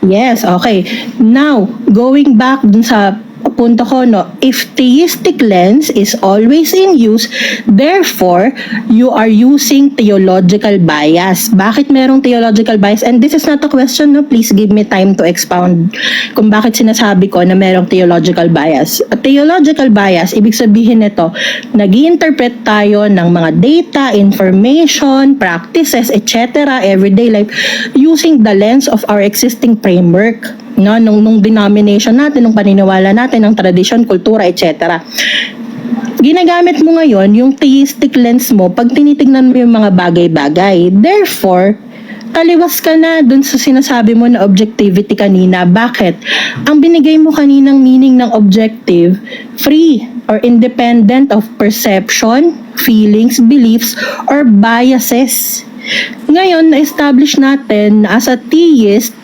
Yes, okay. Now, going back dun sa punto ko, no, if theistic lens is always in use, therefore, you are using theological bias. Bakit merong theological bias? And this is not a question, no? Please give me time to expound kung bakit sinasabi ko na merong theological bias. A theological bias, ibig sabihin nito, nag-i-interpret tayo ng mga data, information, practices, etc., everyday life, using the lens of our existing framework, no, nung denomination natin, nung paniniwala natin, ng tradisyon, kultura, etc. Ginagamit mo ngayon yung theistic lens mo pag tinitingnan mo yung mga bagay-bagay. Therefore, taliwas ka na dun sa sinasabi mo na objectivity kanina. Bakit? Ang binigay mo kaninang meaning ng objective, free or independent of perception, feelings, beliefs, or biases. Ngayon, na-establish natin na as a theist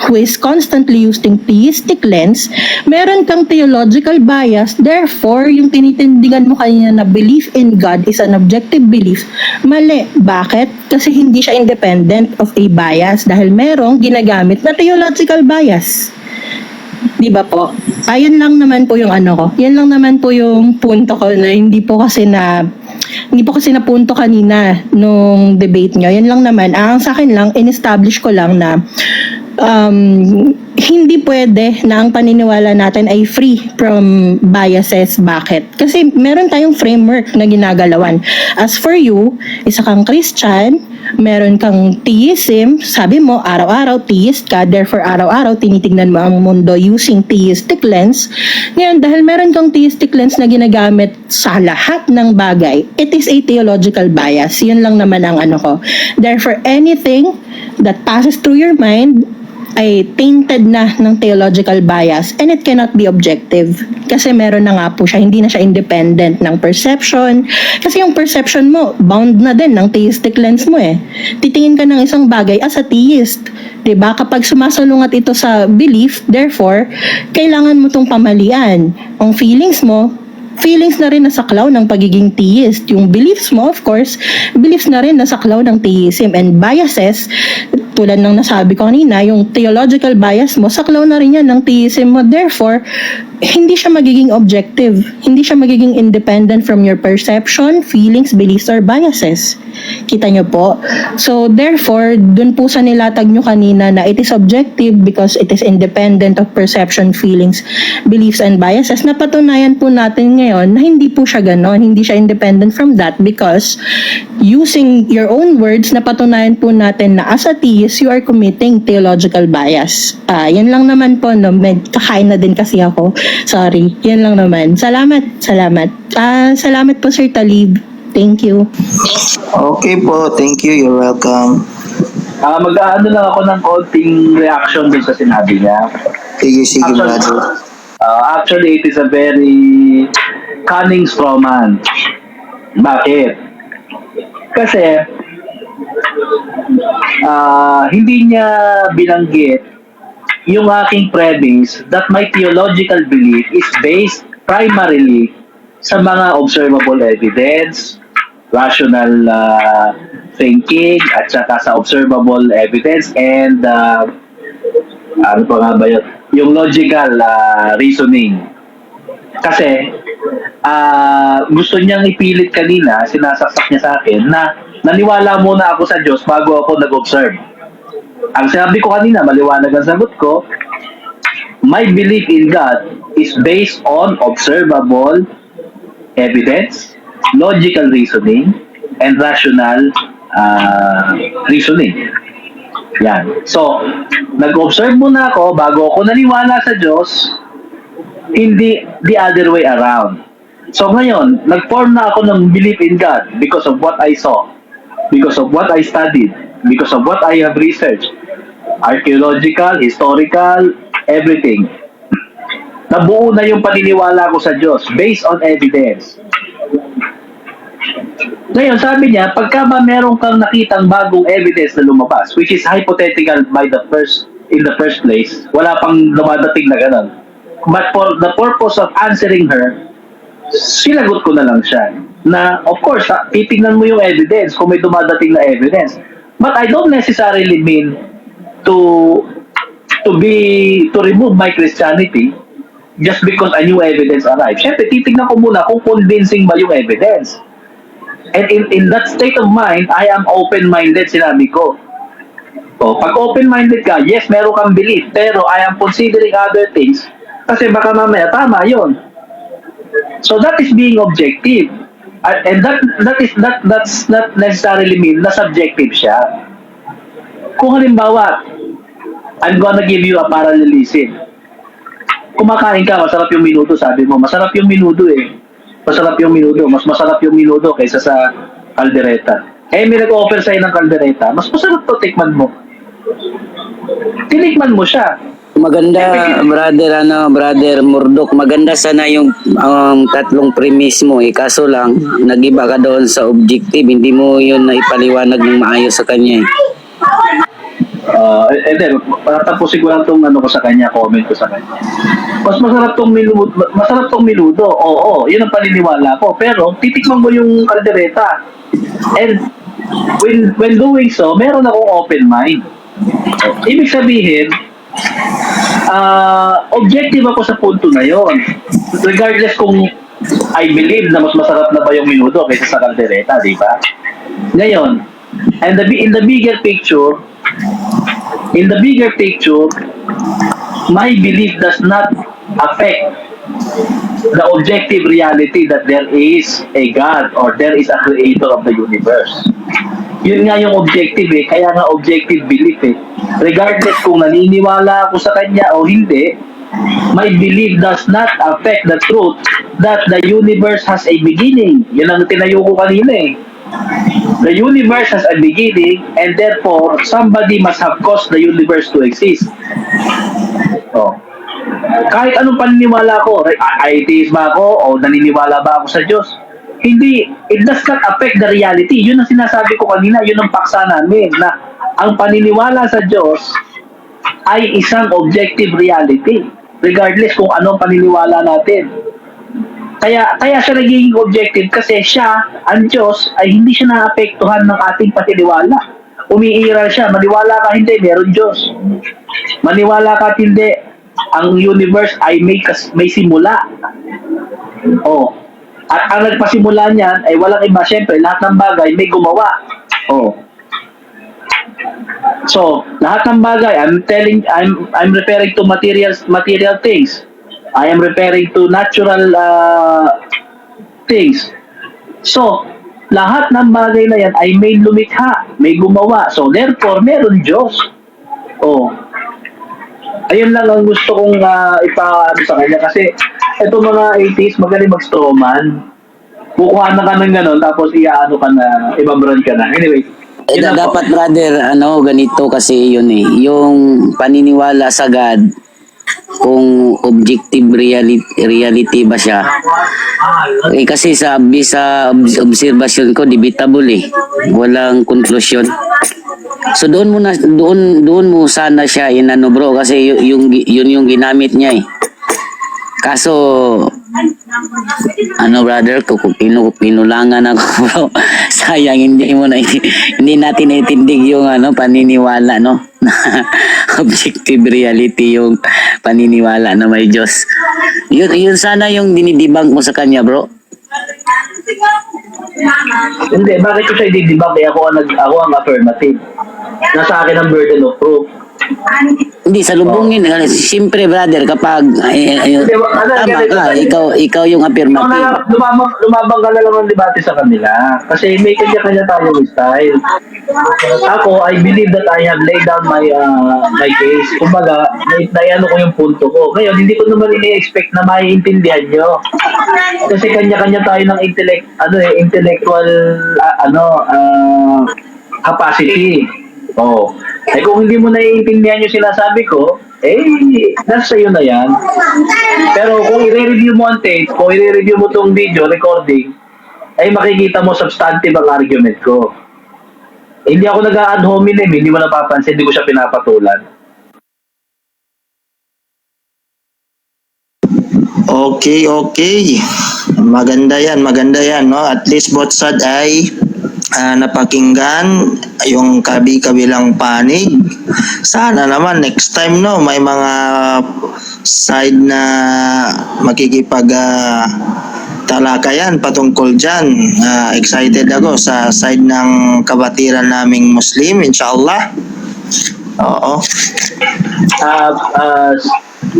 who is constantly using theistic lens, meron kang theological bias, therefore, yung tinitindigan mo kanina na belief in God is an objective belief, mali. Bakit? Kasi hindi siya independent of a bias dahil merong ginagamit na theological bias. Di ba po? Ayun lang naman po yung ano ko. Yan lang naman po yung punto ko na hindi po kasi na punto kanina nung debate nyo. Yan lang naman. Ang sa akin lang, in-establish ko lang na hindi pwede na ang paniniwala natin ay free from biases. Bakit? Kasi meron tayong framework na ginagalawan. As for you, isa kang Christian, meron kang theism, sabi mo, araw-araw theist ka, therefore araw-araw tinitignan mo ang mundo using theistic lens. Ngayon, dahil meron kang theistic lens na ginagamit sa lahat ng bagay, it is a theological bias. Yun lang naman ang ano ko. Therefore, anything that passes through your mind ay tainted na ng theological bias and it cannot be objective. Kasi meron na nga po siya, hindi na siya independent ng perception. Kasi yung perception mo, bound na din ng theistic lens mo eh. Titingin ka ng isang bagay as a theist. Diba? Kapag sumasalungat ito sa belief, therefore, kailangan mo itong pamalian. Ang feelings mo, feelings na rin na saklaw ng pagiging theist. Yung beliefs mo, of course, beliefs na rin na saklaw ng theism. And biases, tulad ng nasabi ko kanina, yung theological bias mo, saklaw na rin yan ng theism mo. Therefore, hindi siya magiging objective. Hindi siya magiging independent from your perception, feelings, beliefs, or biases. Kita nyo po? So, therefore, dun po sa nilatag nyo kanina na it is objective because it is independent of perception, feelings, beliefs, and biases, napatunayan po natin ngayon na hindi po siya ganon. Hindi siya independent from that because using your own words, napatunayan po natin na as a theist, you are committing theological bias. Yan lang naman po, no? Kakain na din kasi ako. Sorry. Yan lang naman. Salamat. Salamat po, Sir Talib. Thank you. Okay po, thank you. You're welcome. Mag-aano lang ako ng konting reaction din sa sinabi niya. Sige, brother. Actually, it is a very cunning straw man. Bakit? Kasi, hindi niya binanggit yung aking premise that my theological belief is based primarily sa mga observable evidence, rational thinking, at saka sa observable evidence and ano pa nga ba yun? Yung logical reasoning. Kasi gusto niyang ipilit kanina, sinasaksak niya sa akin na naniwala muna ako sa Diyos bago ako nag-observe. Ang sabi ko kanina, maliwanag ang sagot ko, my belief in God is based on observable evidence, logical reasoning, and rational reasoning. Yan. So, nag-observe muna ako bago ako naniwala sa Diyos, hindi the other way around. So ngayon, nag-form na ako ng belief in God because of what I saw, because of what I studied, because of what I have researched, archaeological, historical, everything. Nabuo na yung paniniwala ko sa Diyos based on evidence. Ngayon, sabi niya, pagka ba meron kang nakitang bagong evidence na lumabas, which is hypothetical in the first place, wala pang dumadating na ganun. But for the purpose of answering her, sinagot ko na lang siya. Na, of course, titignan mo yung evidence kung may dumadating na evidence. But I don't necessarily mean to remove my Christianity just because a new evidence arrives. Siyempre, titignan ko muna kung convincing ba yung evidence. And in that state of mind, I am open-minded, sinabi ko. So, pag open-minded ka, yes, meron kang belief, pero I am considering other things kasi baka mamaya tama yun. So that is being objective. And that's not necessarily mean na subjective siya. Kung halimbawa, I'm gonna give you a parallelism. Kumakain ka, masarap yung minuto, sabi mo, masarap yung minuto eh. Masarap yung minuto, mas masarap yung minuto kaysa sa kaldereta. Eh, may nag-offer sa'yo ng kaldereta, mas masarap to, tikman mo. Tinikman mo siya. Maganda, brother Murdoch, maganda sana yung tatlong premise mo eh. Kaso lang, nag-iba ka doon sa objective, hindi mo yun naipaliwanag ng maayos sa kanya eh. And then, tapusin ko lang itong ano ko sa kanya, comment ko sa kanya. Mas masarap tong minuto. Oo, yun ang paniniwala ko. Pero, titikman mo yung kaldereta. And, when doing so, meron akong open mind. Ibig sabihin, objective ako sa punto na yon. Regardless kung I believe na mas masarap na ba yung minuto kaysa sa kaldereta, di ba? Ngayon, and in the bigger picture, In the bigger picture, my belief does not affect the objective reality that there is a God or there is a creator of the universe. Yun nga yung objective eh, kaya nga objective belief eh. Regardless kung naniniwala ako sa kanya o hindi, my belief does not affect the truth that the universe has a beginning. Yun ang tinayo ko kanina eh. The universe has a beginning and therefore somebody must have caused the universe to exist. Oh. Kahit anong paniniwala ko, atheist ba ako o naniniwala ba ako sa Diyos, hindi, it does not affect the reality. Yun ang sinasabi ko kanina, yun ang paksa namin na ang paniniwala sa Diyos ay isang objective reality regardless kung anong paniniwala natin. Kaya siya nagiging objective kasi siya, ang Diyos, ay hindi siya naapektuhan ng ating paniniwala. Umiiral siya, maniwala ka hindi, meron Diyos. Maniwala ka hindi, ang universe ay may simula. Oh. At ang nagpasimula niyan ay walang iba, syempre, lahat ng bagay may gumawa. Oh. So, lahat ng bagay, I'm referring to material things. I am referring to natural things. So, lahat ng bagay na yan ay may lumikha, may gumawa. So, therefore, meron Diyos. Oh. Ayun lang ang gusto kong ipaano sa kanya kasi ito mga atheists magaling mag-strawman. Kukuha na ka ng gano'n tapos iaano ka na, ibabrand ka na. Anyway, yun na po. Dapat brother, ganito kasi yun eh. Yung paniniwala sa God, kung objective reality ba siya. Eh, kasi sa observation ko, debatable eh. Walang conclusion. So doon mo sana siya inano bro kasi yun yung ginamit niya eh. Kaso brother ko pinulangan ako bro. Sayang hindi natin itindig yung paniniwala no. Objective reality yung paniniwala na may Diyos. Yun sana yung dinidibang mo sa kanya bro. Hindi, bakit ko siya i-debug? Ako ang affirmative. Nasa akin ang burden of proof. Hindi, salubungin. Siyempre, brother, kapag tama ka, ikaw yung affirmative. Lumabang ka na lang ng debate sa kanila. Kasi may kanya-kanya tayong style. Ako, I believe that I have laid down my case. Kumbaga, naiano ko yung punto ko. Ngayon, hindi ko naman ini-expect na maiintindihan nyo. Kasi kanya-kanya tayo ng intellectual capacity. Oh. Eh kung hindi mo naiintindihan yung sinasabi ko, nasa iyo na yan. Pero kung i-review mo ang tape, kung i-review mo tong video recording, makikita mo substantive ang argument ko. Hindi ako nag-a-ad hominem, hindi mo napapansin, hindi ko siya pinapatulan. Okay. Maganda yan, no? At least both side ay napakinggan yung kabilang panig. Sana naman next time no may mga side na makikipag talakayan patungkol dyan. Excited ako sa side ng kabatiran naming Muslim, inshallah. Oo.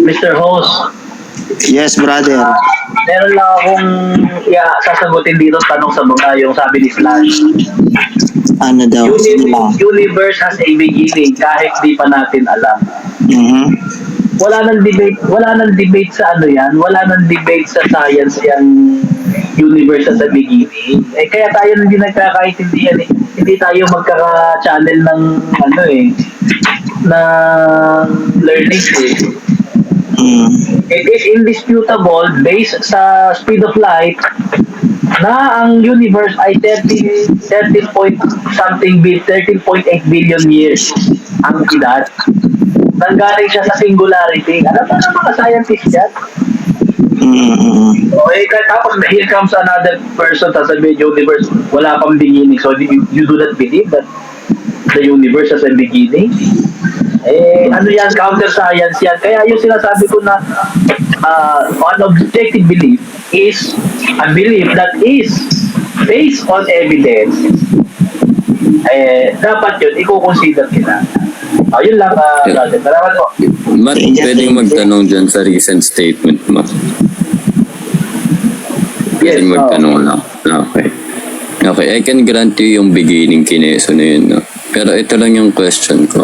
Mr. Host, Yes, brother. meron lang akong sasagutin dito tanong sa mga yung sabi ni Slash. Ano daw? Universe has a beginning kahit di pa natin alam. Wala nang debate sa wala nang debate sa science yung universe as a beginning. Kaya tayo hindi nagkakaintindihan eh. Hindi tayo magkaka-channel ng ng learning eh. It is indisputable based sa speed of light na ang universe ay 13.8 billion years ang edad. Nanggaling siya sa singularity. Alam mo na mga scientist yan? Tapos here comes another person sasabihin universe wala pang beginning. So you do not believe that the universe has a beginning? Yan, counter science yan. Kaya yung sinasabi ko na an objective belief is a belief that is based on evidence. Dapat yun, i-consider nila. Yun lang, brother. Salamat po. Matt, pwedeng magtanong dyan sa recent statement mo. Yes, Pwedeng magtanong lang. Okay. Okay, I can grant you yung beginning kineso na yun, no? Pero ito lang yung question ko.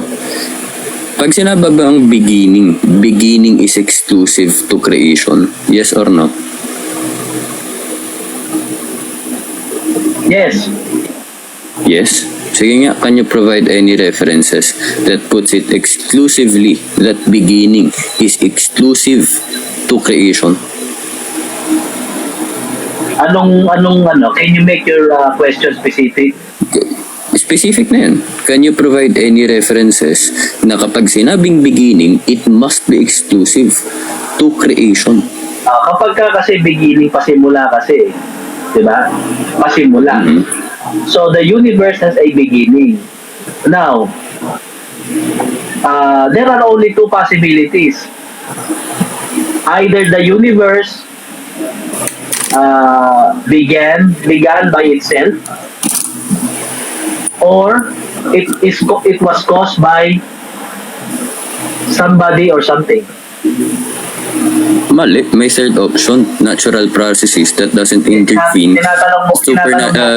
Pag sinabi ba ang beginning is exclusive to creation? Yes or no? Yes. Yes? Sige nga, can you provide any references that puts it exclusively, that beginning is exclusive to creation? Can you make your question specific? Specific na yan. Can you provide any references na kapag sinabing beginning, it must be exclusive to creation? Kapag ka kasi beginning, pasimula kasi, di ba? Pasimula. So, the universe has a beginning. Now, there are only two possibilities. Either the universe began by itself, or it was caused by somebody or something. Mali, may third option, natural processes that doesn't intervene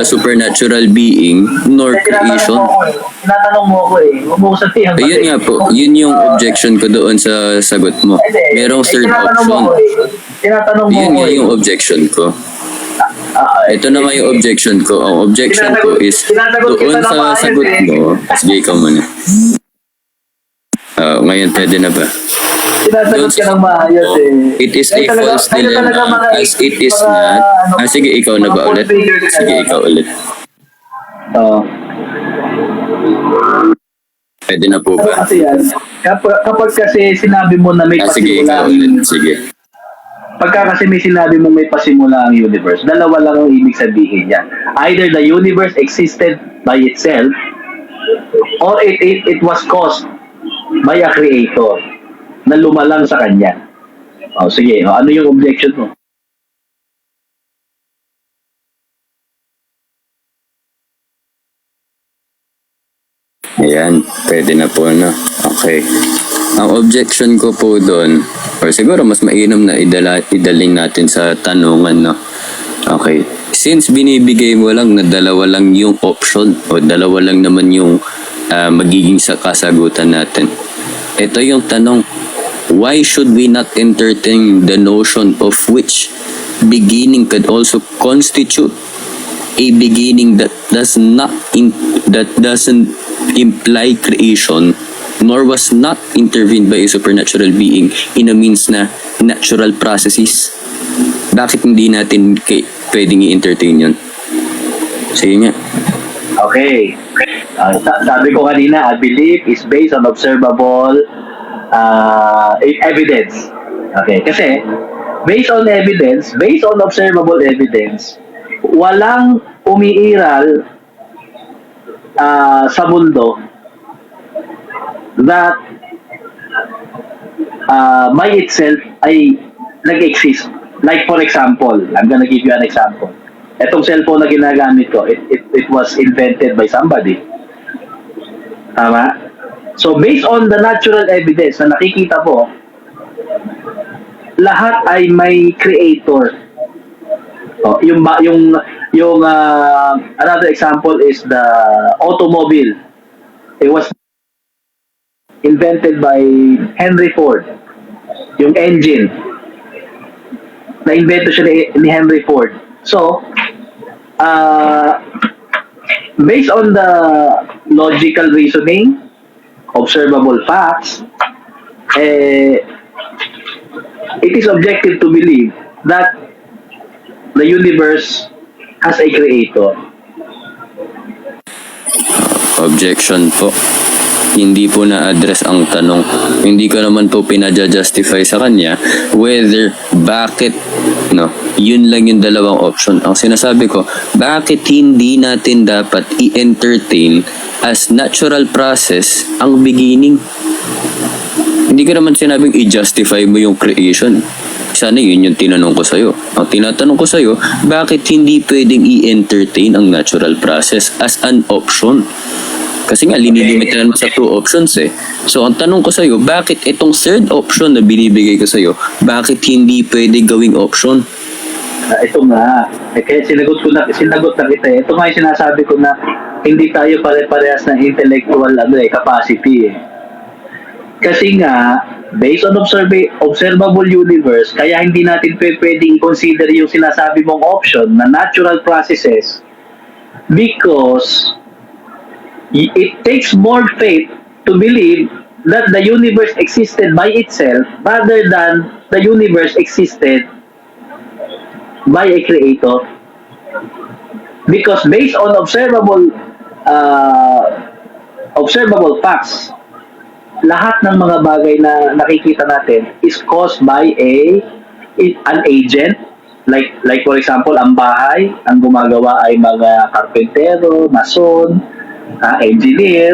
supernatural being nor creation. Tinatanong mo ko eh. Huwag mo ko sabihin. Ayun nga po, yun yung objection ko doon sa sagot mo. Merong third option. Tinatanong mo Yun ko nga eh. yung objection ko. Ito naman yung objection ko. Ang objection ko is doon sa sagot mo. Sige, ikaw muna. Ngayon, pwede na ba? Tinasagot ka ng maayos eh. It is a false dilemma as it is not. Sige, ikaw na ba ulit? Sige, ikaw ulit. Pwede na po ba? Kasi yan, kapag kasi sinabi mo na may Sige, ikaw pasimula ulit. Sige. pagka kasi may sinabi mo may pasimula ang universe, dalawa lang ang ibig sabihin niya. Either the universe existed by itself or it was caused by a creator na lumalang sa kanya. Sige, ano yung objection mo? Ayan, pwede na po na. Okay. Ang objection ko po doon, or siguro mas mainam na idalin natin sa tanungan, no? Okay. Since binibigay mo lang na dalawa lang yung option, o dalawa lang naman yung magiging kasagutan natin. Ito yung tanong, why should we not entertain the notion of which beginning could also constitute a beginning that doesn't imply creation nor was not intervened by a supernatural being in a means na natural processes? Bakit hindi natin pwedeng i-entertain yun? Sige nga. Okay. Sabi ko kanina, a belief is based on observable evidence. Okay. Kasi, based on observable evidence, walang umiiral sa mundo that by itself ay nag-exist. Like for example, I'm gonna give you an example. Etong cellphone na ginagamit ko, it was invented by somebody. Tama? So based on the natural evidence na nakikita po, lahat ay may creator. Yung another example is the automobile. It was invented by Henry Ford. Yung engine. Na-invento siya ni Henry Ford. So, based on the logical reasoning, observable facts, it is objective to believe that the universe has a creator. Objection po. Hindi po na-address ang tanong. Hindi ko naman po pinadja-justify sa kanya whether, bakit, no, yun lang yung dalawang option. Ang sinasabi ko, bakit hindi natin dapat i-entertain as natural process ang beginning? Hindi ko naman sinabing i-justify mo yung creation. Sana yun yung tinanong ko sa'yo. Ang tinatanong ko sa'yo, bakit hindi pwedeng i-entertain ang natural process as an option? Kasi nga, linilimitahan mo sa 2 options eh. So, ang tanong ko sa'yo, bakit itong third option na binibigay ko sa'yo, bakit hindi pwede gawing option? Ito nga, kaya sinagot na kita eh. Ito nga yung sinasabi ko na hindi tayo pare-parehas ng intellectual capacity eh. Kasi nga, based on observable universe, kaya hindi natin pwedeng consider yung sinasabi mong option na natural processes because it takes more faith to believe that the universe existed by itself rather than the universe existed by a creator. Because based on observable facts, lahat ng mga bagay na nakikita natin is caused by an agent. Like for example, ang bahay, ang gumagawa ay mga karpentero, mason, engineer.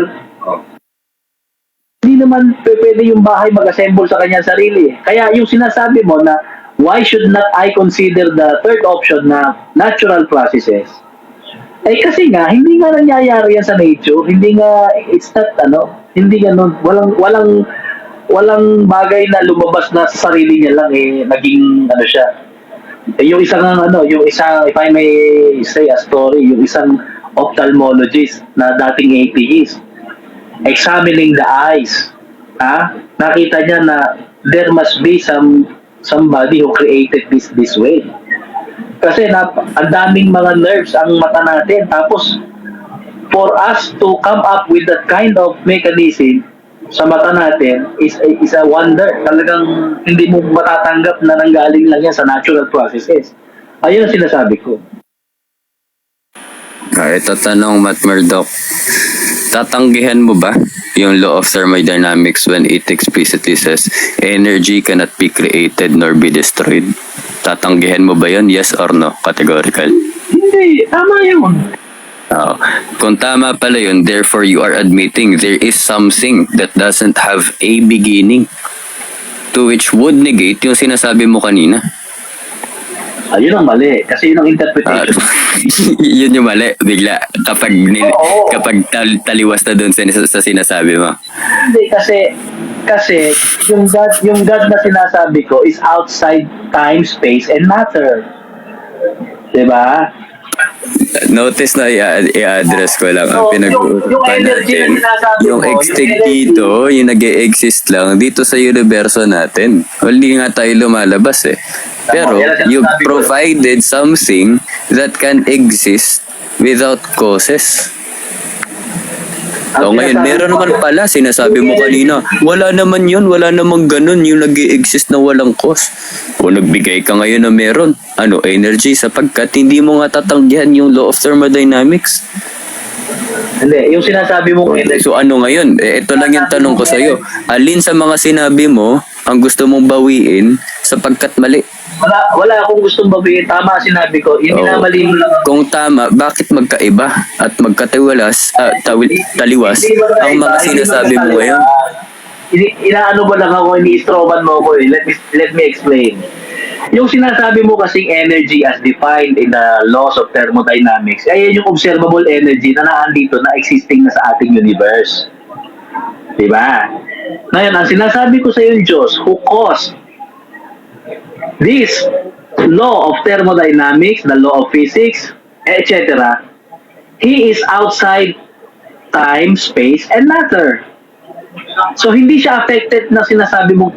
Hindi naman pwede yung bahay mag-assemble sa kanyang sarili. Kaya yung sinasabi mo na why should not I consider the third option na natural processes? Eh kasi nga, hindi nga nangyayari yan sa nature. Hindi nga, it's not, hindi ganun. Walang bagay na lumabas na sa sarili niya lang naging siya. Yung isang if I may say a story, yung isang ophthalmologist na dating atheist, examining the eyes, nakita niya na there must be somebody who created this way. Kasi ang daming mga nerves ang mata natin. Tapos, for us to come up with that kind of mechanism sa mata natin is a wonder. Talagang hindi mo matatanggap na nanggaling lang yan sa natural processes. Ayun ang sinasabi ko. Ito tanong, Matt Murdoch. Tatanggihan mo ba yung law of thermodynamics when it explicitly says energy cannot be created nor be destroyed? Tatanggihan mo ba yun? Yes or no? Categorical. Hindi, tama yun. Kung tama pala yun, therefore you are admitting there is something that doesn't have a beginning, to which would negate yung sinasabi mo kanina. Ayun ang mali. Kasi yun ang interpretation. Yun yung mali, bigla. Kapag taliwas na dun sa sinasabi mo. Hindi, kasi yung God na sinasabi ko is outside time, space, and matter. Diba? Notice na i-address ko lang ang yung pinag-uusapan energy natin. na sinasabi Yung mo, extinct yung energy. dito, yung nag-e-exist lang dito sa universo natin. Hindi nga tayo lumalabas eh. Pero, you provided something that can exist without causes. So ngayon, meron naman pala, sinasabi mo kanina, wala naman yun, wala namang ganun, yung nag-i-exist na walang cause. O nagbigay ka ngayon na meron, energy, sapagkat hindi mo nga tatanggihan yung law of thermodynamics. Hindi, yung sinasabi mo energy. So ano ngayon? Ito lang yung tanong ko sa'yo. Alin sa mga sinabi mo ang gusto mong bawiin sapagkat mali? Wala akong gustong babihin. Tama sinabi ko. Yung minamali mo lang. Kung tama, bakit magkaiba at taliwas ang mga sinasabi mo ngayon? Inaano mo lang ako, ini-stroban mo ako eh. Let me explain. Yung sinasabi mo kasing energy as defined in the laws of thermodynamics, ay yung observable energy na naandito na existing na sa ating universe. Diba? Ngayon, ang sinasabi ko sa iyo, Diyos, who caused this law of thermodynamics, the law of physics, etc., He is outside time, space, and matter. So, hindi siya affected na sinasabi mong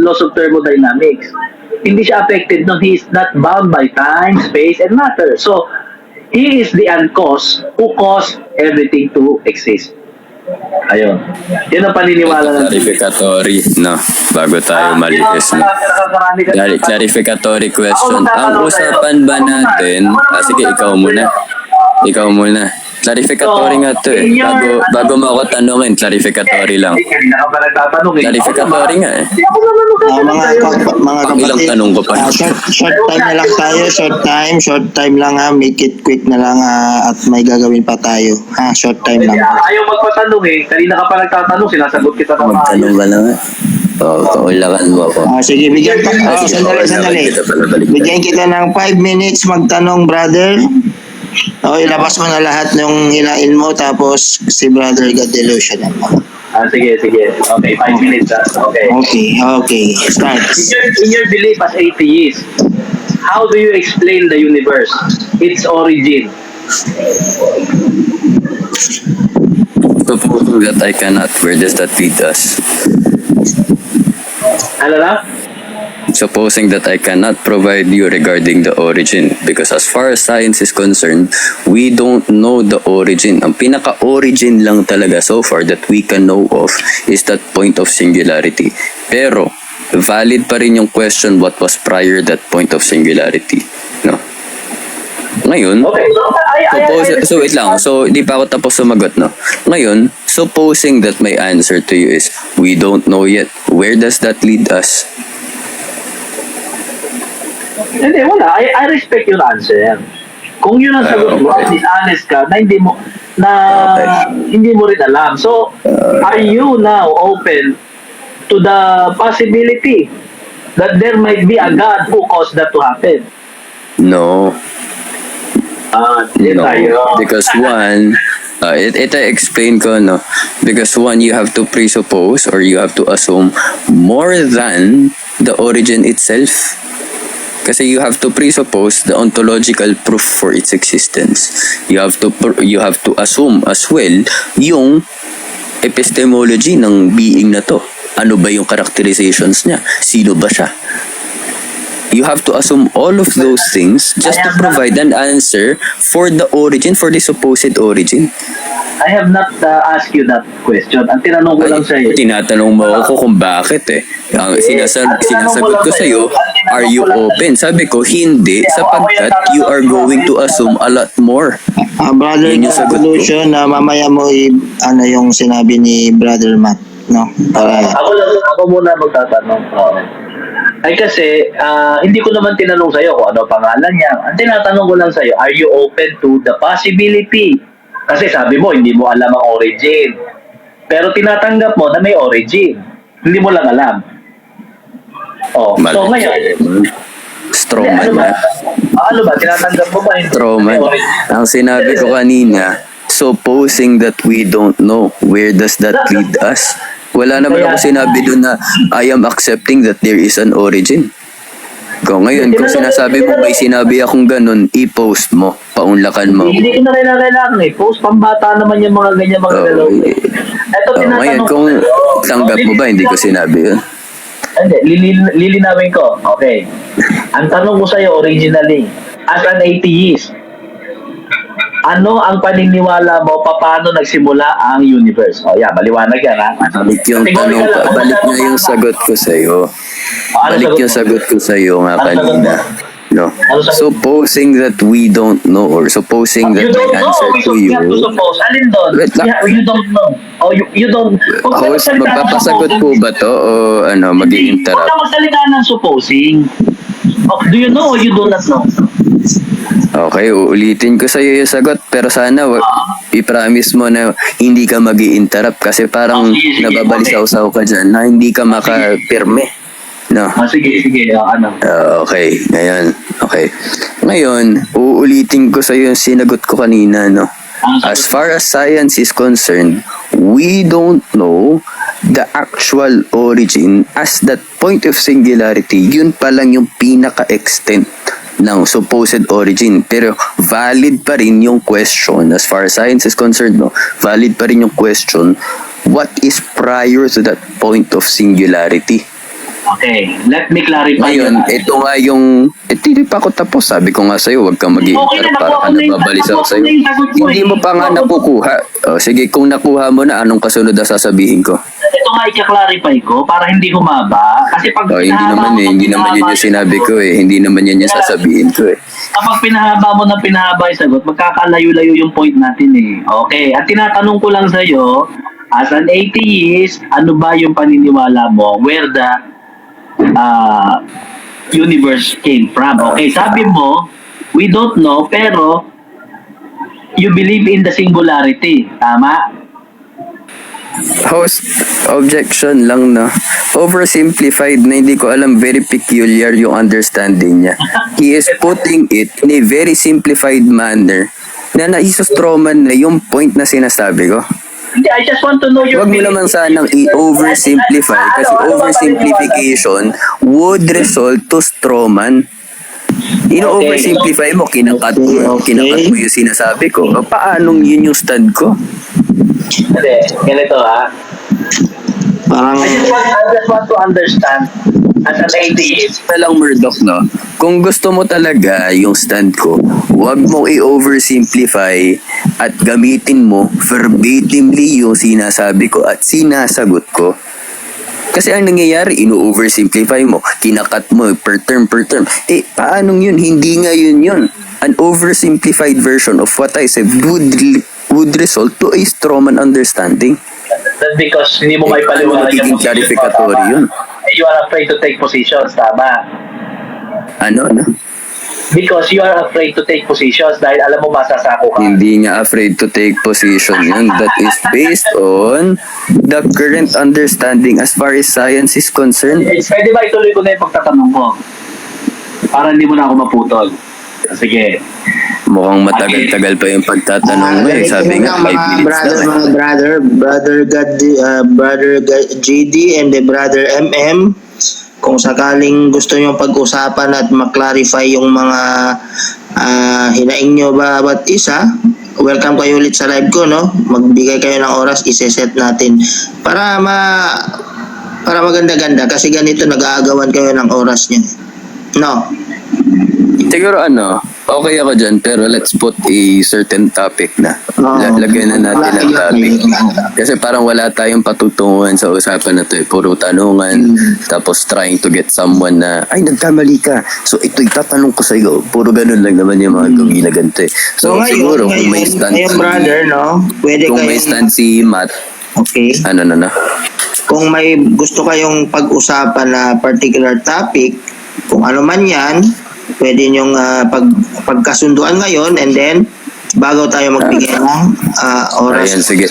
laws of thermodynamics. Hindi siya affected no, he is not bound by time, space, and matter. So, he is the uncause who caused everything to exist. Ayun. Yun ang paniniwala natin. Clarificatory, no? Bago tayo malihis, no? Clarificatory question. Ang usapan ba natin... sige, ikaw muna. Clarificatory nga to eh. Bago mo ako tanungin, clarificatory lang. Clarificatory nga eh. Mga Ilang kapatid, tanong ko pa. short time na lang tayo, short time lang make it quick na lang at may gagawin pa tayo. Short time lang. Ayaw magpatanong eh. Kanina ka pa nagtatanong, sinasagot kita na Magtanong ka lang eh. Kaulakan mo ako. Sige, bigyan ka. Sandali. Bigyan kita ng 5 minutes magtanong, brother. ilabas mo na lahat ng hilain mo tapos si Brother God Delusion. Sige. Okay, 5 minutes. Okay. Okay. Start. In your belief as atheist, how do you explain the universe, its origin? Supposing that I cannot, where does that lead us? Ano na? Supposing that I cannot provide you regarding the origin, because as far as science is concerned, we don't know the origin. Ang pinaka-origin lang talaga so far that we can know of is that point of singularity. Pero, valid pa rin yung question what was prior that point of singularity. No? Ngayon, Okay, so wait lang. So, di pa ako tapos sumagot, no? Ngayon, supposing that my answer to you is, we don't know yet, where does that lead us? Hindi, wala. I respect your answer. Kung yun ang sagot mo, at least honest ka, na hindi mo rin alam. So, are you now open to the possibility that there might be a God who caused that to happen? No. Hindi No, tayo. because one, ito explain ko, no? Because one, you have to presuppose or you have to assume more than the origin itself. Kasi you have to presuppose the ontological proof for its existence. You have to assume as well yung epistemology ng being na to. Ano ba yung characterizations niya? Sino ba siya? You have to assume all of those things just to provide an answer for the origin, for the supposed origin. I have not asked you that question. Ang tinanong ko lang sa'yo. Tinatanong mo ako kung bakit eh. Ang sinasagot ko sa'yo, are you open? Sabi ko, hindi, sapagkat you are going to assume a lot more. Brother Yun yung sagot ko. Delusion, mamaya mo ano yung sinabi ni Brother Matt, no? Para Ako muna magtatanong. Ay kasi, hindi ko naman tinanong sa'yo kung ano pangalan niya. Ang tinatanong ko lang sa'yo, are you open to the possibility? Kasi sabi mo, hindi mo alam ang origin. Pero tinatanggap mo na may origin. Hindi mo lang alam. So ngayon, Strawman ano ba? na. Ano ba? Tinatanggap mo ba? Hindi Strawman. may origin? Ang sinabi ko kanina, supposing that we don't know, where does that lead us? Wala naman ako sinabi doon na I am accepting that there is an origin. Kung ngayon, kung sinasabi mo may sinabi akong ganun, i-post mo, paunlakan mo. Hindi ko na kailangan post pambata naman yung mga ganyan mga galaw. Ito Ngayon, kung tanggap mo ba, hindi ko sinabi yun. Hindi, lilinawin ko. Okay. Ang tanong ko sa'yo originally, as an atheist, ano ang paniniwala mo paano nagsimula ang universe? Maliwanag yan, ha? Balik yung tanong, balik na yung sagot ko sa'yo. Balik yung sagot ko sa'yo nga kanina. No. Supposing that we don't know or supposing that You don't my know answer because to you you, have to suppose. Alin doon? Wait lang. You don't know. You don't. host, magpapasagot po ba to o ano, Huwag mag-i-interrupt? ka magsalita ng supposing. Do you know or you do not know? Okay, uulitin ko sa'yo yung sagot pero sana i-promise mo na hindi ka mag-i-interrupt kasi parang Sige. nababalisaw-saw ka dyan na hindi ka makapirme. No. Sige. Ano? Okay, ngayon. Okay. Ngayon, uulitin ko sa iyo yung sinagot ko kanina, no? As far as science is concerned, we don't know the actual origin as that point of singularity. Yun pa lang yung pinaka-extent ng supposed origin. Pero valid pa rin yung question, as far as science is concerned, no? Valid pa rin yung question, what is prior to that point of singularity? Okay, let me clarify. Ngayon, ito nga yung, hindi pa ako tapos. Sabi ko nga sa'yo, huwag kang mag-i-interrupt para ka nababalisaw sa'yo. Hindi mo pa nga nakukuha. O, sige, kung nakuha mo na, anong kasunod na sasabihin ko? Ito nga i-clarify ko para hindi humaba. Kasi pag O, hindi naman yun yung sinabi ko eh. Hindi naman yun yung sasabihin ko eh. Kapag pinahaba mo ng pinahaba yung sagot, magkakalayo-layo yung point natin eh. Okay, at tinatanong ko lang sa'yo, as an atheist, ano ba yung paniniwala mo where the universe came from? Okay, sabi mo, we don't know, pero you believe in the singularity. Tama? Host, objection lang na. Oversimplified na hindi ko alam, very peculiar yung understanding niya. He is putting it in a very simplified manner na naisostroman na yung point na sinasabi ko. Hindi, I just want to know your Huwag mo naman sanang i-oversimplify kasi oversimplification would result to strawman. Ino-oversimplify mo, kinakat mo yung sinasabi ko. Paanong yun yung stand ko? Hindi, ganito ha. Parang I just want to understand as an atheist. Na lang, Murdoch, no? Kung gusto mo talaga yung stand ko, huwag mong i-oversimplify at gamitin mo verbatimly yung sinasabi ko at sinasagot ko. Kasi ang nangyayari, ino-oversimplify mo, kinakat mo per term. Paanong yun? Hindi nga yun. An oversimplified version of what I said would result to a strawman understanding. That's because hindi mo may paliwanag magiging yung clarificatory tama. yun. You are afraid to take positions, tama? Ano? Because you are afraid to take positions dahil alam mo masasako ka. Hindi nga afraid to take position yun. That is based on the current understanding as far as science is concerned. Pwede ba ituloy ko na yung pagtatanong ko? Para hindi mo na ako maputol. Sige. Mukhang matagal-tagal pa yung pagtatanong mo eh. Sabi nga, 5 minutes lang eh. brother GD and the brother MM, kung sakaling gusto nyo pag-usapan at maklarify yung mga hinaing nyo bawat isa, welcome kayo ulit sa live ko, no? Magbigay kayo ng oras, iseset natin para maganda-ganda kasi ganito nag-aagawan kayo ng oras nyo, no? Siguro okay ako dyan, pero let's put a certain topic na. Lagyan na natin ang topic. Kasi parang wala tayong patutunguhan sa usapan na to eh. Puro tanungan, tapos trying to get someone na, ay, nagkamali ka. So, ito itatanong ko sa iyo. Puro ganun lang naman yung mga gumilagan to eh. So, siguro, kung may stand brother, no? Pwede kung may stand si Matt, okay. Kung may gusto kayong pag-usapan na particular topic, kung ano man yan, pwede nyong pagkasunduan ngayon and then bago tayo magbigay ng oras. Ayan, sige.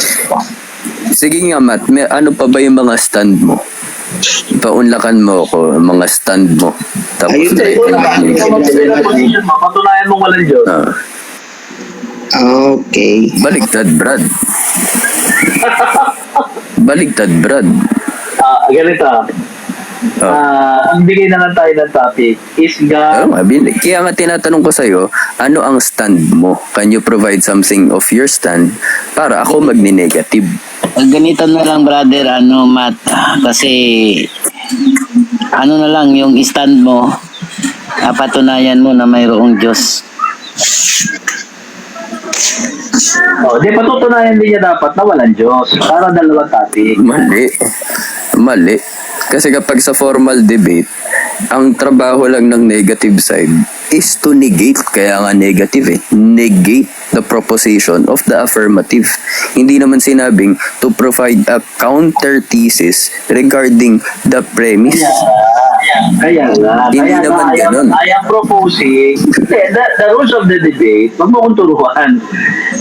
Sige nga, Matt, ano pa ba yung mga stand mo? Paunlakan mo ako, mga stand mo. Tapos Ayun, Mapatunayan mong walang Diyos. Okay. Baligtad, Brad. Ganito. Ang bigay na lang tayo ng topic is God. Kaya nga tinatanong ko sa'yo, ano ang stand mo? Can you provide something of your stand para ako magni-negative? Ganito na lang, brother, Matt, kasi na lang yung stand mo, patunayan mo na mayroong Diyos. Di patutunayan din niya dapat na walang Diyos. Para dalawang topic. Mali. Kasi kapag sa formal debate, ang trabaho lang ng negative side is to negate. Kaya nga negative eh. Negate the proposition of the affirmative. Hindi naman sinabing to provide a counter thesis regarding the premise. Kaya nga. Hindi naman ganun. I am proposing the rules of the debate. Wag mo kong turuan.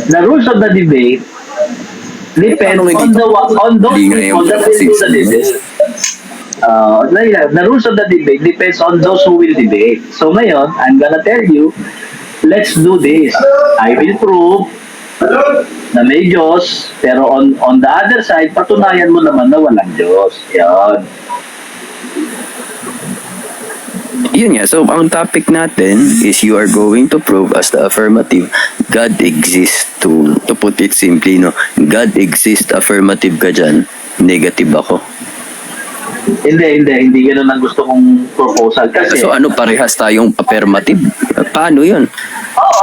The rules of the debate depend on those people that will do the debate. The rules of the debate depends on those who will debate. So ngayon, I'm gonna tell you, let's do this. I will prove na may Diyos, pero on the other side, patunayan mo naman na walang Diyos. Yan. Yun nga. So, ang topic natin is you are going to prove as the affirmative, God exists. To put it simply, no? God exists, affirmative ka dyan. Negative ako. Hindi ganun ang gusto kong proposal. Kasi, So, parehas tayong affirmative? Paano yun?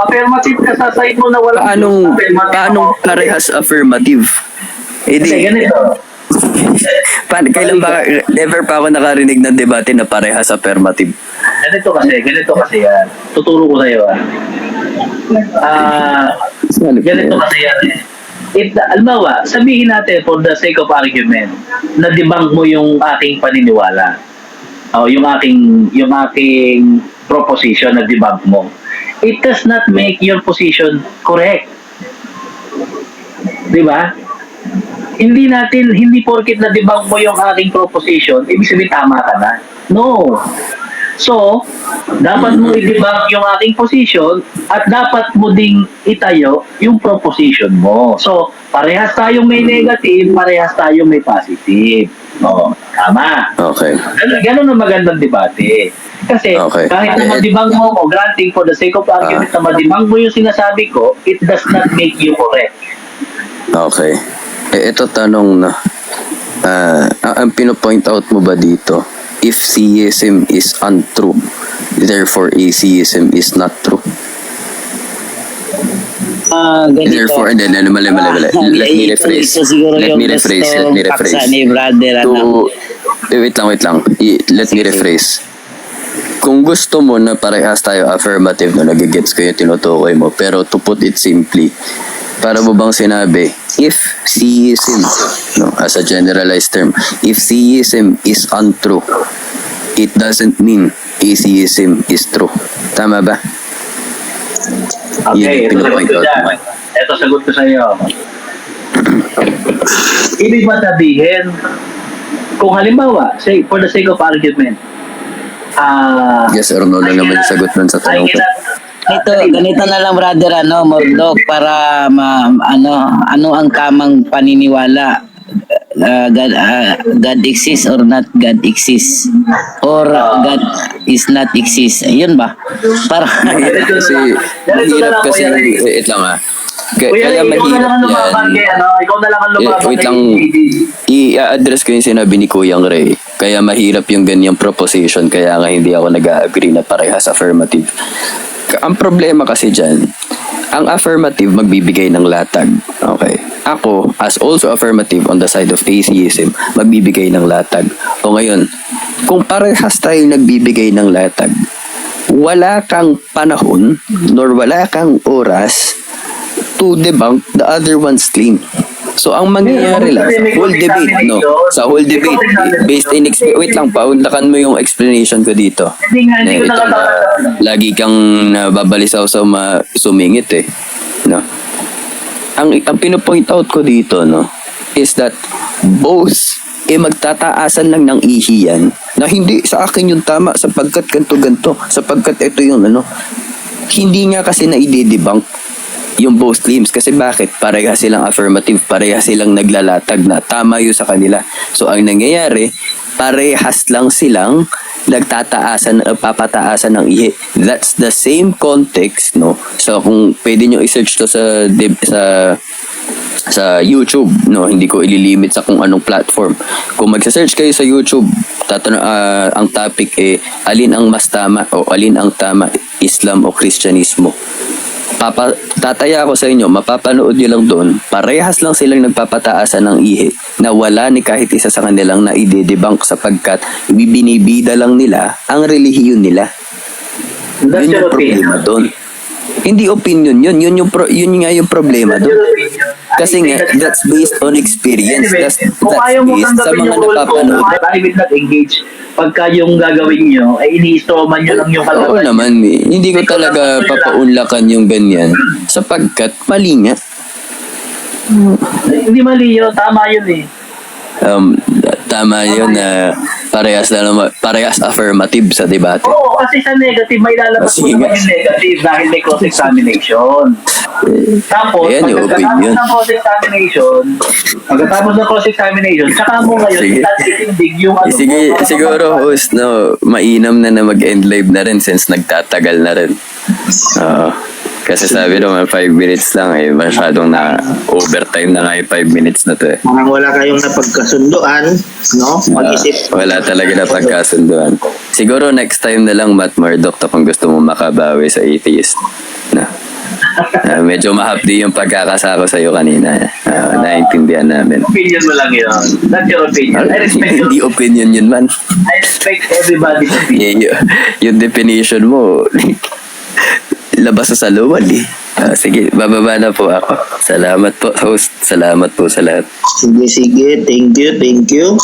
affirmative ka sa side mo na walang Paanong parehas affirmative? Hindi, ganito. Kailan ba, never pa ako nakarinig ng debate na parehas affirmative. Ganito kasi yan. Tuturo ko sa'yo ganito kasi yan Almawa, sabihin natin for the sake of argument na debunk mo yung aking paniniwala. Yung aking proposition na debunk mo. It does not make your position correct. 'Di ba? Hindi porket na debunk mo yung aking proposition, ibig sabihin tama ka na. No. So, dapat mo i-debunk yung aking position at dapat mo ding itayo yung proposition mo. So, parehas tayong may negative, parehas tayong may positive. O, tama. Okay. Ganun ang magandang debate. Kasi Okay. kahit na madibang mo ko, granting for the sake of argument na madibang mo yung sinasabi ko, it does not make you correct. Okay. Ito tanong na. Ang pinopoint out mo ba dito? If theism is untrue, therefore atheism is not true. Ganito. Therefore, mali. Let me rephrase. Ito siguro Let yung me rephrase. paksa ni brother. Wait lang. Let me rephrase. Kung gusto mo na parehas tayo affirmative, no, nagigets ko yung tinutukoy mo, pero to put it simply, para mo bang sinabi, if theism, no, as a generalized term, if theism is untrue, it doesn't mean atheism is true. Tama ba? Okay, ito sagot ko dyan. Ito sagot ko sa iyo. Ibig ba sabihin, kung halimbawa, say, for the sake of argument, Yes or no lang naman yung sagot nun sa tanong ko. Ganito na lang brother Murdoch para ano ang tamang paniniwala. God exists or not God exists, or God is not exist. Yun ba? Para Mahirap kasi, wait lang kaya mahirap yan. Ikaw na lang ang lumabang. Wait lang, i-address ko yung sinabi ni Kuyang Ray. Kaya mahirap yung ganyang proposition, kaya nga hindi ako nag-agree na parehas affirmative. Ang problema kasi dyan, ang affirmative magbibigay ng latag. Okay. Ako, as also affirmative on the side of atheism, magbibigay ng latag. O ngayon, kung parehas tayong nagbibigay ng latag, wala kang panahon, nor wala kang oras to debunk the other one's claim. So, ang mangyayari lang sa whole debate, based in wait lang, paunlakan mo yung explanation ko dito. Lagi kang nababalisaw sa sumingit no? Ang pinopoint out ko dito, no, is that both magtataasan lang ng ihiyan na hindi sa akin yung tama sapagkat ganto, sapagkat ito yung hindi nga kasi na i-debunk yung both claims. Kasi bakit? Parehas silang affirmative, parehas silang naglalatag na tama yun sa kanila. So, ang nangyayari, parehas lang silang papataasan ng ihi. That's the same context, no? So, kung pwede nyo i-search to sa YouTube, no, hindi ko ililimit sa kung anong platform. Kung magsa-search kayo sa YouTube, ang topic alin ang mas tama o alin ang tama, Islam o Kristyanismo. Tataya ako sa inyo, mapapanood nyo lang doon, parehas lang silang nagpapataasan ng ihi na wala ni kahit isa sa kanilang na i-debunk sapagkat binibida lang nila ang relihiyon nila. Yun yung problema doon. Hindi opinion yun. Yun nga yung problema doon. Kasi nga, that's based on experience. That's based sa mga napapanood. I will not engage pagka yung gagawin nyo, ay ini-strawman nyo lang yung Oo kalaban. naman, hindi ko talaga papaunlakan yung ganyan sapagkat mali nga. Hindi mali yun, tama yun Tama yun na parehas affirmative sa debate. Oo, kasi sa negative, may lalabas mo naman yung negative dahil may cross-examination. Tapos, Ayan yung opinion. pagkatapos ng cross-examination, saka mo ngayon, itatindig yung Siguro, host, no, mainam na mag-end live na rin since nagtatagal na rin. Kasi sabi naman 5 minutes lang masyadong na overtime na nga yung 5 minutes na to Parang wala kayong napagkasunduan, no? Mag-isip. Wala talaga na pagkasunduan. Siguro next time na lang, Matt Murdoch, kung gusto mo makabawi sa atheist. Na. Medyo mahapdi yung pagkakasako sa'yo kanina. Naintindihan namin. Opinion mo lang yun. That's your opinion. I respect Hindi opinion yun, man. I respect everybody's opinion. Yung definition mo, labas sa saluwal sige, bababa na po ako. Salamat po, host. Salamat po sa lahat. Sige. Thank you.